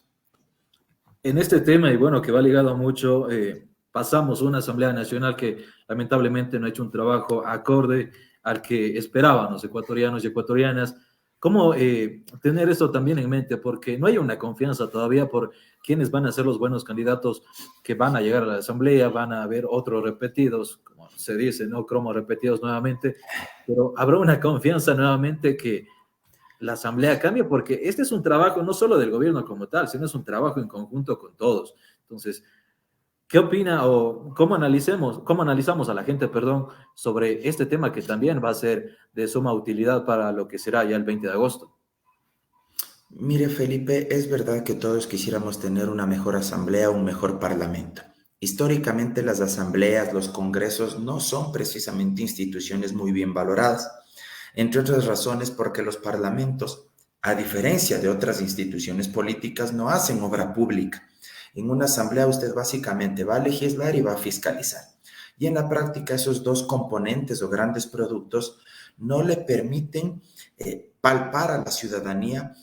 Speaker 2: En este tema, y bueno, que va ligado mucho, pasamos una Asamblea Nacional que lamentablemente no ha hecho un trabajo acorde al que esperaban los ecuatorianos y ecuatorianas. ¿Cómo tener esto también en mente? Porque no hay una confianza todavía por quiénes van a ser los buenos candidatos que van a llegar a la Asamblea, van a haber otros repetidos, como se dice, ¿no? Cromos repetidos nuevamente, pero habrá una confianza nuevamente que la Asamblea cambie, porque este es un trabajo no solo del gobierno como tal, sino es un trabajo en conjunto con todos. Entonces, ¿qué opina o cómo analizamos a la gente, perdón, sobre este tema que también va a ser de suma utilidad para lo que será ya el 20 de agosto?
Speaker 4: Mire, Felipe, es verdad que todos quisiéramos tener una mejor asamblea, un mejor parlamento. Históricamente las asambleas, los congresos no son precisamente instituciones muy bien valoradas, entre otras razones porque los parlamentos, a diferencia de otras instituciones políticas, no hacen obra pública. En una asamblea usted básicamente va a legislar y va a fiscalizar. Y en la práctica esos dos componentes o grandes productos no le permiten palpar a la ciudadanía,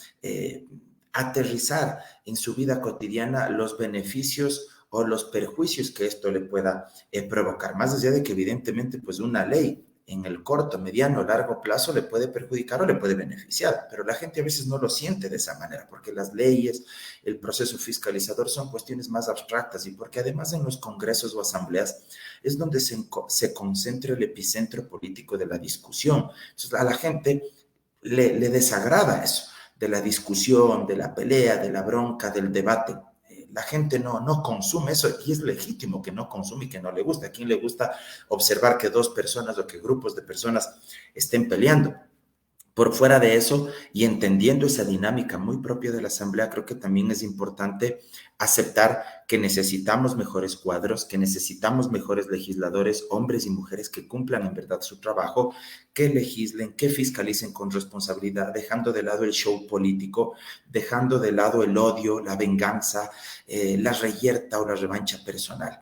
Speaker 4: aterrizar en su vida cotidiana los beneficios o los perjuicios que esto le pueda provocar. Más allá de que evidentemente pues una ley en el corto, mediano, largo plazo le puede perjudicar o le puede beneficiar, pero la gente a veces no lo siente de esa manera, porque las leyes, el proceso fiscalizador son cuestiones más abstractas y porque además en los congresos o asambleas es donde se concentra el epicentro político de la discusión. Entonces a la gente le desagrada eso, de la discusión, de la pelea, de la bronca, del debate. La gente no consume eso y es legítimo que no consume y que no le guste. ¿A quién le gusta observar que dos personas o que grupos de personas estén peleando? Por fuera de eso y entendiendo esa dinámica muy propia de la Asamblea, creo que también es importante aceptar que necesitamos mejores cuadros, que necesitamos mejores legisladores, hombres y mujeres que cumplan en verdad su trabajo, que legislen, que fiscalicen con responsabilidad, dejando de lado el show político, dejando de lado el odio, la venganza, la reyerta o la revancha personal.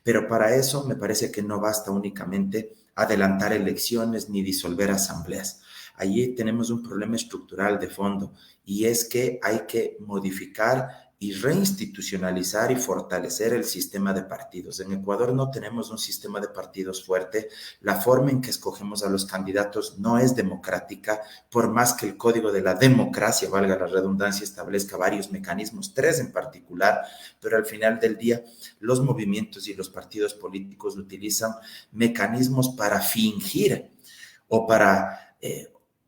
Speaker 4: Pero para eso me parece que no basta únicamente adelantar elecciones ni disolver asambleas. Allí tenemos un problema estructural de fondo y es que hay que modificar y reinstitucionalizar y fortalecer el sistema de partidos. En Ecuador no tenemos un sistema de partidos fuerte. La forma en que escogemos a los candidatos no es democrática, por más que el Código de la Democracia, valga la redundancia, establezca varios mecanismos, 3 en particular, pero al final del día los movimientos y los partidos políticos utilizan mecanismos para fingir o para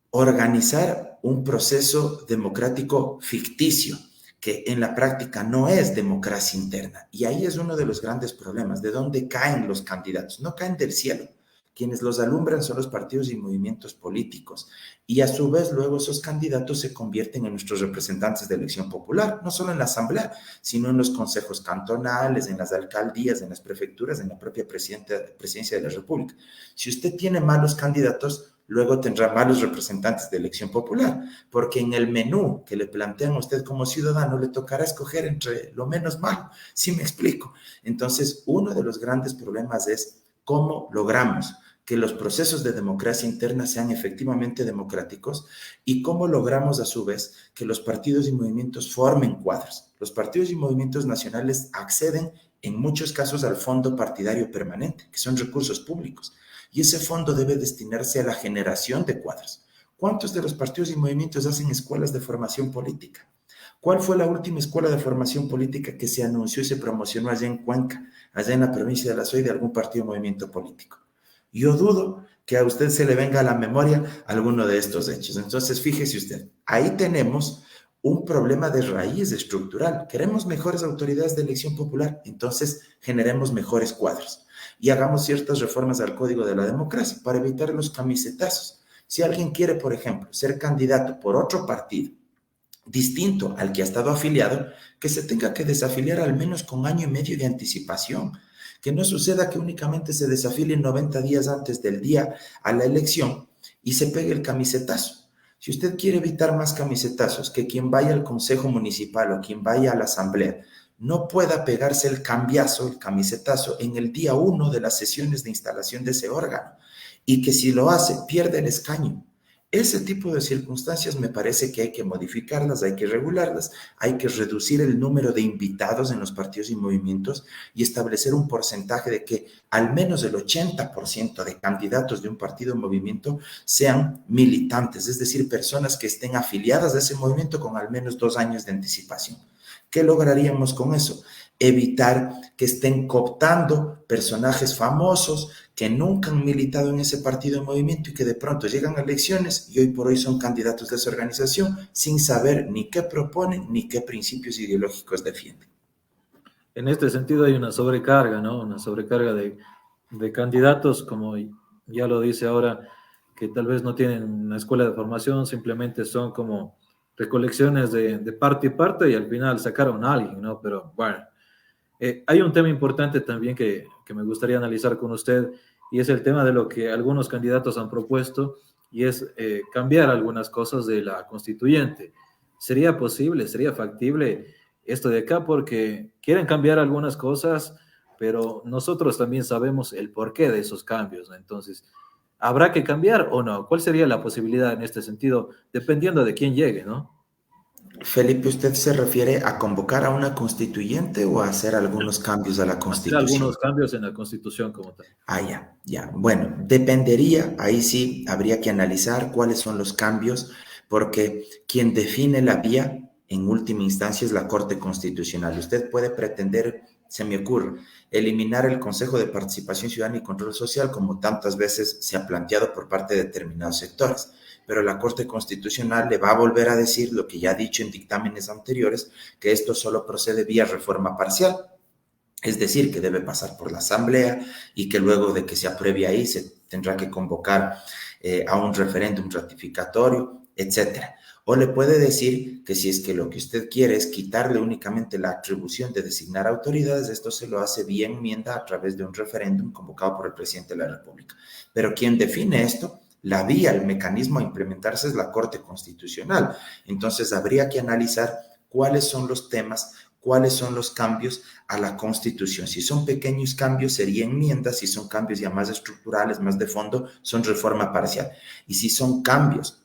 Speaker 4: organizar un proceso democrático ficticio, que en la práctica no es democracia interna. Y ahí es uno de los grandes problemas. ¿De dónde caen los candidatos? No caen del cielo. Quienes los alumbran son los partidos y movimientos políticos. Y a su vez, luego esos candidatos se convierten en nuestros representantes de elección popular, no solo en la asamblea, sino en los consejos cantonales, en las alcaldías, en las prefecturas, en la propia presidencia de la República. Si usted tiene malos candidatos, luego tendrá malos representantes de elección popular, porque en el menú que le plantean a usted como ciudadano le tocará escoger entre lo menos malo. ¿Sí me explico? Entonces, uno de los grandes problemas es cómo logramos que los procesos de democracia interna sean efectivamente democráticos y cómo logramos a su vez que los partidos y movimientos formen cuadros. Los partidos y movimientos nacionales acceden en muchos casos al fondo partidario permanente, que son recursos públicos. Y ese fondo debe destinarse a la generación de cuadros. ¿Cuántos de los partidos y movimientos hacen escuelas de formación política? ¿Cuál fue la última escuela de formación política que se anunció y se promocionó allá en Cuenca, allá en la provincia de La Suay, de algún partido o movimiento político? Yo dudo que a usted se le venga a la memoria alguno de estos hechos. Entonces, fíjese usted, ahí tenemos un problema de raíz estructural. Queremos mejores autoridades de elección popular, entonces generemos mejores cuadros y hagamos ciertas reformas al Código de la Democracia para evitar los camisetazos. Si alguien quiere, por ejemplo, ser candidato por otro partido distinto al que ha estado afiliado, que se tenga que desafiliar al menos con 1 año y medio de anticipación. Que no suceda que únicamente se desafilien 90 días antes del día a la elección y se pegue el camisetazo. Si usted quiere evitar más camisetazos, que quien vaya al consejo municipal o quien vaya a la asamblea no pueda pegarse el cambiazo, el camisetazo, en el día 1 de las sesiones de instalación de ese órgano, y que si lo hace, pierde el escaño. Ese tipo de circunstancias me parece que hay que modificarlas, hay que regularlas, hay que reducir el número de invitados en los partidos y movimientos y establecer un porcentaje de que al menos el 80% de candidatos de un partido o movimiento sean militantes, es decir, personas que estén afiliadas a ese movimiento con al menos 2 años de anticipación. ¿Qué lograríamos con eso? Evitar que estén cooptando personajes famosos que nunca han militado en ese partido o movimiento y que de pronto llegan a elecciones y hoy por hoy son candidatos de esa organización sin saber ni qué proponen ni qué principios ideológicos defienden.
Speaker 2: En este sentido hay una sobrecarga, ¿no? Una sobrecarga de candidatos, como ya lo dice ahora, que tal vez no tienen una escuela de formación, simplemente son como recolecciones de parte y parte y al final sacaron a alguien, ¿no? Pero bueno, hay un tema importante también que me gustaría analizar con usted y es el tema de lo que algunos candidatos han propuesto y es cambiar algunas cosas de la constituyente. ¿Sería posible, sería factible esto de acá? Porque quieren cambiar algunas cosas, pero nosotros también sabemos el porqué de esos cambios, ¿no? Entonces, ¿habrá que cambiar o no? ¿Cuál sería la posibilidad en este sentido, dependiendo de quién llegue, ¿no?
Speaker 4: Felipe, ¿usted se refiere a convocar a una constituyente o a hacer algunos cambios a la
Speaker 2: Hacer
Speaker 4: Constitución?
Speaker 2: algunos cambios en la Constitución como tal.
Speaker 4: Ya. Bueno, dependería, ahí sí habría que analizar cuáles son los cambios, porque quien define la vía en última instancia es la Corte Constitucional. Usted puede pretender, se me ocurre, eliminar el Consejo de Participación Ciudadana y Control Social, como tantas veces se ha planteado por parte de determinados sectores. Pero la Corte Constitucional le va a volver a decir lo que ya ha dicho en dictámenes anteriores, que esto solo procede vía reforma parcial, es decir, que debe pasar por la Asamblea y que luego de que se apruebe ahí se tendrá que convocar a un referéndum ratificatorio, etcétera. O le puede decir que si es que lo que usted quiere es quitarle únicamente la atribución de designar autoridades, esto se lo hace vía enmienda a través de un referéndum convocado por el presidente de la República. Pero quien define esto, la vía, el mecanismo a implementarse es la Corte Constitucional. Entonces habría que analizar cuáles son los temas, cuáles son los cambios a la Constitución. Si son pequeños cambios, sería enmienda. Si son cambios ya más estructurales, más de fondo, son reforma parcial. Y si son cambios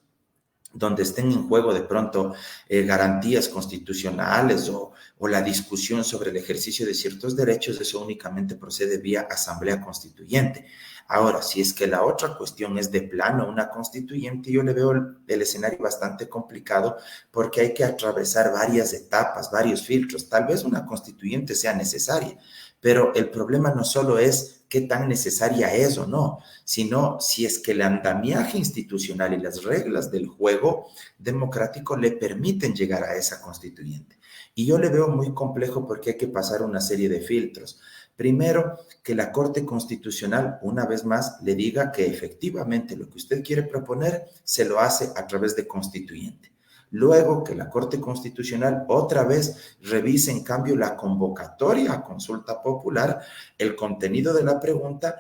Speaker 4: donde estén en juego de pronto garantías constitucionales o la discusión sobre el ejercicio de ciertos derechos, eso únicamente procede vía asamblea constituyente. Ahora, si es que la otra cuestión es de plano una constituyente, yo le veo el escenario bastante complicado porque hay que atravesar varias etapas, varios filtros. Tal vez una constituyente sea necesaria, pero el problema no solo es qué tan necesaria es o no, sino si es que el andamiaje institucional y las reglas del juego democrático le permiten llegar a esa constituyente. Y yo le veo muy complejo porque hay que pasar una serie de filtros. Primero, que la Corte Constitucional, una vez más, le diga que efectivamente lo que usted quiere proponer se lo hace a través de constituyente. Luego que la Corte Constitucional otra vez revise en cambio la convocatoria a consulta popular, el contenido de la pregunta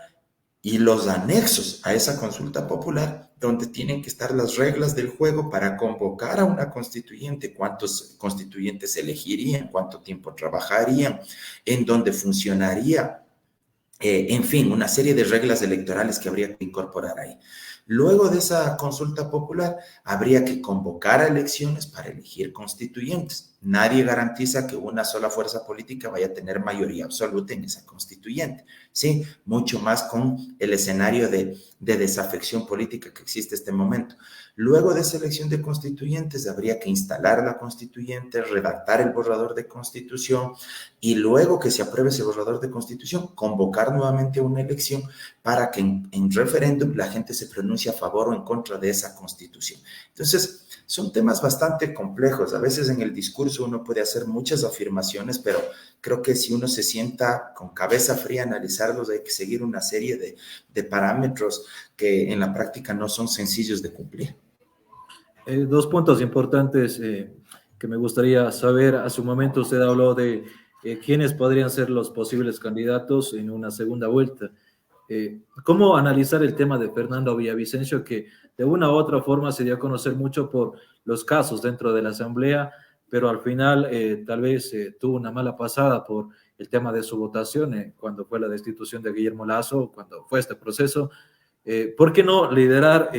Speaker 4: y los anexos a esa consulta popular, donde tienen que estar las reglas del juego para convocar a una constituyente, cuántos constituyentes elegirían, cuánto tiempo trabajarían, en dónde funcionaría, en fin, una serie de reglas electorales que habría que incorporar ahí. Luego de esa consulta popular, habría que convocar a elecciones para elegir constituyentes. Nadie garantiza que una sola fuerza política vaya a tener mayoría absoluta en esa constituyente, ¿sí? Mucho más con el escenario de desafección política que existe en este momento. Luego de esa elección de constituyentes, habría que instalar la constituyente, redactar el borrador de constitución y luego que se apruebe ese borrador de constitución, convocar nuevamente a una elección para que en referéndum la gente se pronuncie a favor o en contra de esa constitución. Entonces, son temas bastante complejos. A veces en el discurso uno puede hacer muchas afirmaciones, pero creo que si uno se sienta con cabeza fría a analizarlos, hay que seguir una serie de parámetros que en la práctica no son sencillos de cumplir.
Speaker 2: Dos puntos importantes que me gustaría saber. Hace un momento usted habló de quiénes podrían ser los posibles candidatos en una segunda vuelta. ¿Cómo analizar el tema de Fernando Villavicencio, que de una u otra forma se dio a conocer mucho por los casos dentro de la Asamblea, pero al final tal vez tuvo una mala pasada por el tema de su votación cuando fue la destitución de Guillermo Lasso, cuando fue este proceso? ¿Por qué no liderar,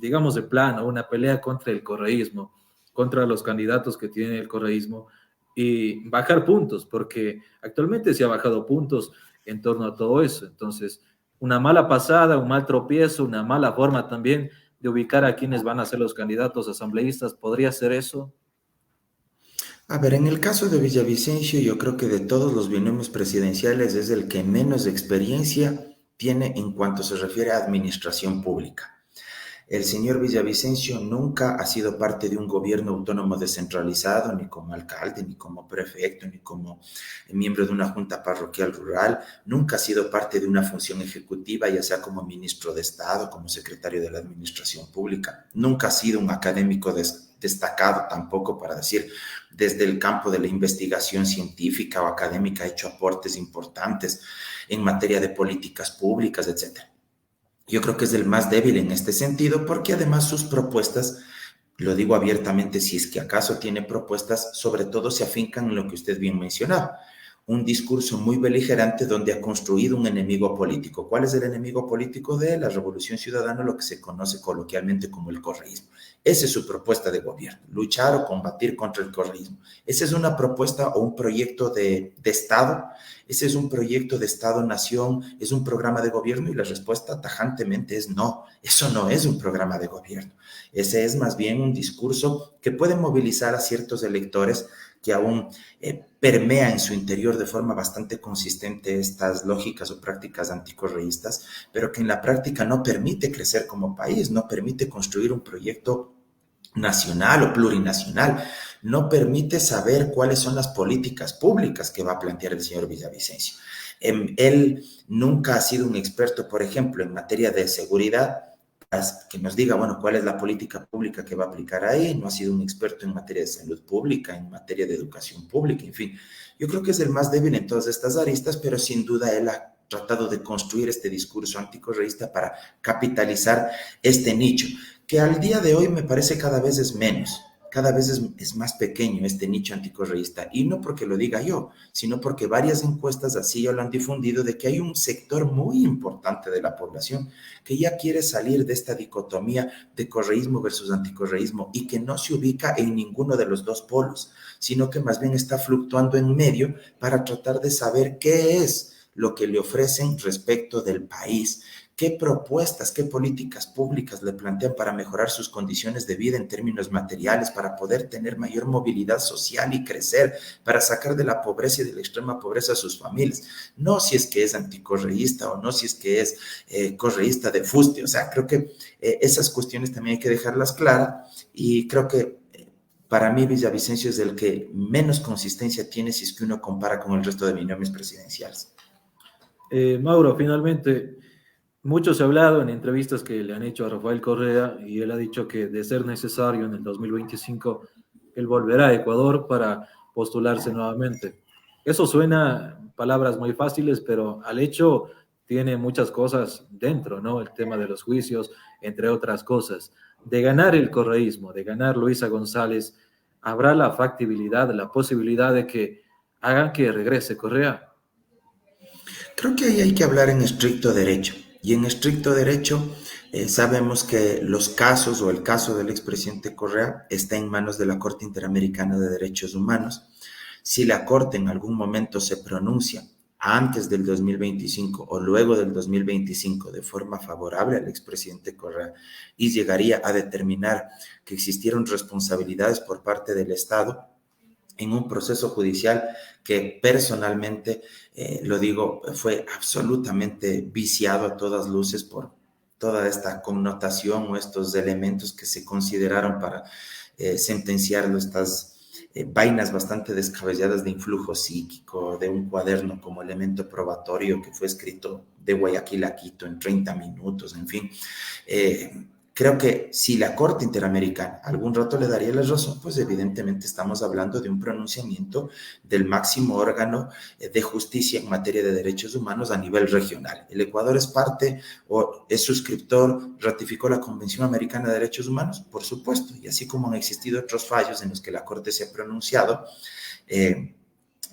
Speaker 2: digamos de plano, una pelea contra el correísmo, contra los candidatos que tiene el correísmo y bajar puntos? Porque actualmente se ha bajado puntos en torno a todo eso. Entonces, una mala pasada, un mal tropiezo, una mala forma también de ubicar a quienes van a ser los candidatos asambleístas, ¿podría ser eso?
Speaker 4: A ver, en el caso de Villavicencio, yo creo que de todos los binomios presidenciales es el que menos experiencia tiene en cuanto se refiere a administración pública. El señor Villavicencio nunca ha sido parte de un gobierno autónomo descentralizado, ni como alcalde, ni como prefecto, ni como miembro de una junta parroquial rural. Nunca ha sido parte de una función ejecutiva, ya sea como ministro de Estado, como secretario de la Administración Pública. Nunca ha sido un académico destacado tampoco, para decir, desde el campo de la investigación científica o académica ha hecho aportes importantes en materia de políticas públicas, etcétera. Yo creo que es el más débil en este sentido porque además sus propuestas, lo digo abiertamente, si es que acaso tiene propuestas, sobre todo se afincan en lo que usted bien mencionaba, un discurso muy beligerante donde ha construido un enemigo político. ¿Cuál es el enemigo político de la Revolución Ciudadana? Lo que se conoce coloquialmente como el correísmo. Esa es su propuesta de gobierno, luchar o combatir contra el correísmo. Esa es una propuesta o un proyecto de Estado. Ese es un proyecto de Estado-Nación, es un programa de gobierno, y la respuesta tajantemente es no, eso no es un programa de gobierno. Ese es más bien un discurso que puede movilizar a ciertos electores que aún permea en su interior de forma bastante consistente estas lógicas o prácticas anticorreístas, pero que en la práctica no permite crecer como país, no permite construir un proyecto nacional o plurinacional, no permite saber cuáles son las políticas públicas que va a plantear el señor Villavicencio. Él nunca ha sido un experto, por ejemplo, en materia de seguridad, que nos diga, bueno, cuál es la política pública que va a aplicar ahí. No ha sido un experto en materia de salud pública, en materia de educación pública, en fin. Yo creo que es el más débil en todas estas aristas, pero sin duda él ha tratado de construir este discurso anticorreísta para capitalizar este nicho, que al día de hoy me parece cada vez es menos. cada vez es más pequeño este nicho anticorreísta, y no porque lo diga yo, sino porque varias encuestas así ya lo han difundido, de que hay un sector muy importante de la población que ya quiere salir de esta dicotomía de correísmo versus anticorreísmo y que no se ubica en ninguno de los dos polos, sino que más bien está fluctuando en medio para tratar de saber qué es lo que le ofrecen respecto del país, qué propuestas, qué políticas públicas le plantean para mejorar sus condiciones de vida en términos materiales, para poder tener mayor movilidad social y crecer, para sacar de la pobreza y de la extrema pobreza a sus familias. No si es que es anticorreísta o no si es que es correísta de fuste. O sea, creo que esas cuestiones también hay que dejarlas claras, y creo que para mí Villavicencio es el que menos consistencia tiene si es que uno compara con el resto de binomios presidenciales.
Speaker 2: Mauro, finalmente, mucho se ha hablado en entrevistas que le han hecho a Rafael Correa, y él ha dicho que de ser necesario en el 2025, él volverá a Ecuador para postularse nuevamente. Eso suena palabras muy fáciles, pero al hecho tiene muchas cosas dentro, ¿no? El tema de los juicios, entre otras cosas. De ganar el correísmo, de ganar Luisa González, ¿habrá la factibilidad, la posibilidad de que hagan que regrese Correa?
Speaker 4: Creo que ahí hay que hablar en estricto derecho. Y en estricto derecho sabemos que los casos o el caso del expresidente Correa está en manos de la Corte Interamericana de Derechos Humanos. Si la Corte en algún momento se pronuncia antes del 2025 o luego del 2025 de forma favorable al expresidente Correa y llegaría a determinar que existieron responsabilidades por parte del Estado en un proceso judicial que personalmente, lo digo, fue absolutamente viciado a todas luces por toda esta connotación o estos elementos que se consideraron para sentenciarlo, estas vainas bastante descabelladas de influjo psíquico, de un cuaderno como elemento probatorio que fue escrito de Guayaquil a Quito en 30 minutos, en fin. Creo que si la Corte Interamericana algún rato le daría la razón, pues evidentemente estamos hablando de un pronunciamiento del máximo órgano de justicia en materia de derechos humanos a nivel regional. El Ecuador es parte o es suscriptor, ratificó la Convención Americana de Derechos Humanos, por supuesto, y así como han existido otros fallos en los que la Corte se ha pronunciado,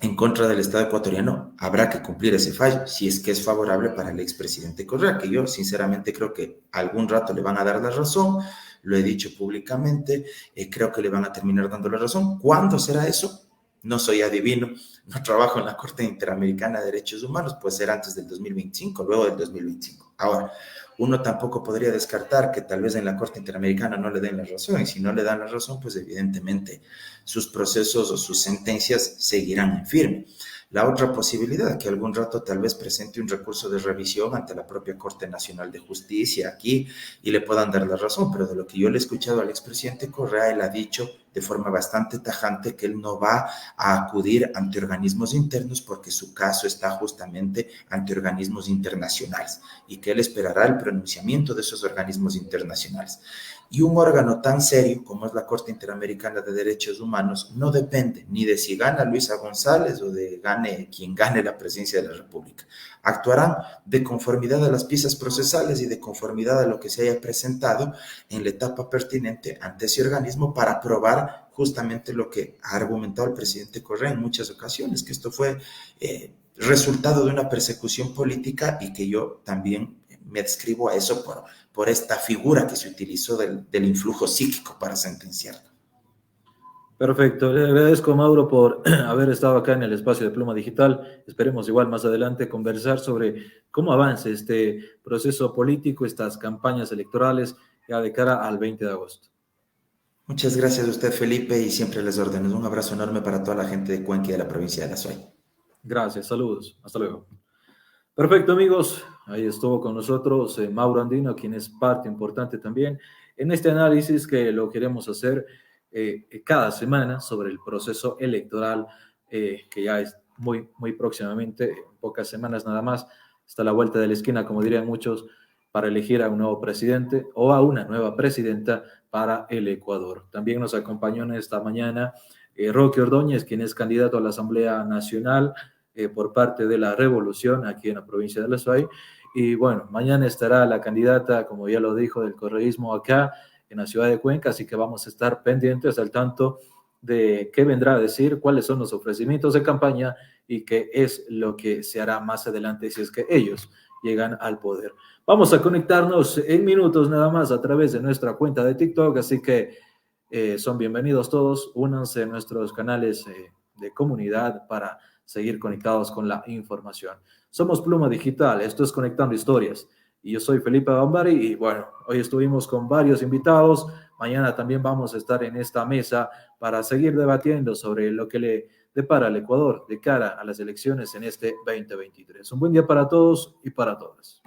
Speaker 4: en contra del Estado ecuatoriano, habrá que cumplir ese fallo, si es que es favorable para el expresidente Correa, que yo sinceramente creo que algún rato le van a dar la razón, lo he dicho públicamente, creo que le van a terminar dando la razón. ¿Cuándo será eso? No soy adivino, no trabajo en la Corte Interamericana de Derechos Humanos, puede ser antes del 2025, luego del 2025. Ahora, uno tampoco podría descartar que tal vez en la Corte Interamericana no le den la razón, y si no le dan la razón, pues evidentemente sus procesos o sus sentencias seguirán en firme. La otra posibilidad, que algún rato tal vez presente un recurso de revisión ante la propia Corte Nacional de Justicia aquí y le puedan dar la razón, pero de lo que yo le he escuchado al expresidente Correa, él ha dicho de forma bastante tajante que él no va a acudir ante organismos internos porque su caso está justamente ante organismos internacionales y que él esperará el pronunciamiento de esos organismos internacionales. Y un órgano tan serio como es la Corte Interamericana de Derechos Humanos no depende ni de si gana Luisa González o de gane quien gane la presidencia de la República. Actuarán de conformidad a las piezas procesales y de conformidad a lo que se haya presentado en la etapa pertinente ante ese organismo para probar justamente lo que ha argumentado el presidente Correa en muchas ocasiones, que esto fue resultado de una persecución política y que yo también me adscribo a eso por esta figura que se utilizó del influjo psíquico para sentenciarlo.
Speaker 2: Perfecto, le agradezco a Mauro por haber estado acá en el espacio de Pluma Digital. Esperemos igual más adelante conversar sobre cómo avance este proceso político, estas campañas electorales ya de cara al 20 de agosto.
Speaker 4: Muchas gracias a usted, Felipe, y siempre les ordeno. Un abrazo enorme para toda la gente de Cuenca y de la provincia de La Suay.
Speaker 2: Gracias, saludos, hasta luego. Perfecto, amigos, ahí estuvo con nosotros Mauro Andino, quien es parte importante también en este análisis que lo queremos hacer cada semana sobre el proceso electoral que ya es muy próximamente, en pocas semanas nada más, está a la vuelta de la esquina, como dirían muchos, para elegir a un nuevo presidente o a una nueva presidenta para el Ecuador. También nos acompañó en esta mañana Roque Ordóñez, quien es candidato a la Asamblea Nacional por parte de la Revolución aquí en la provincia de La Suay. Y bueno, mañana estará la candidata, como ya lo dijo, del correísmo acá en la ciudad de Cuenca, así que vamos a estar pendientes al tanto de qué vendrá a decir, cuáles son los ofrecimientos de campaña y qué es lo que se hará más adelante si es que ellos llegan al poder. Vamos a conectarnos en minutos nada más a través de nuestra cuenta de TikTok, así que son bienvenidos todos, únanse a nuestros canales de comunidad para seguir conectados con la información. Somos Pluma Digital, esto es Conectando Historias, y yo soy Felipe Bambari, y bueno, hoy estuvimos con varios invitados, mañana también vamos a estar en esta mesa para seguir debatiendo sobre lo que le depara al Ecuador de cara a las elecciones en este 2023. Un buen día para todos y para todas.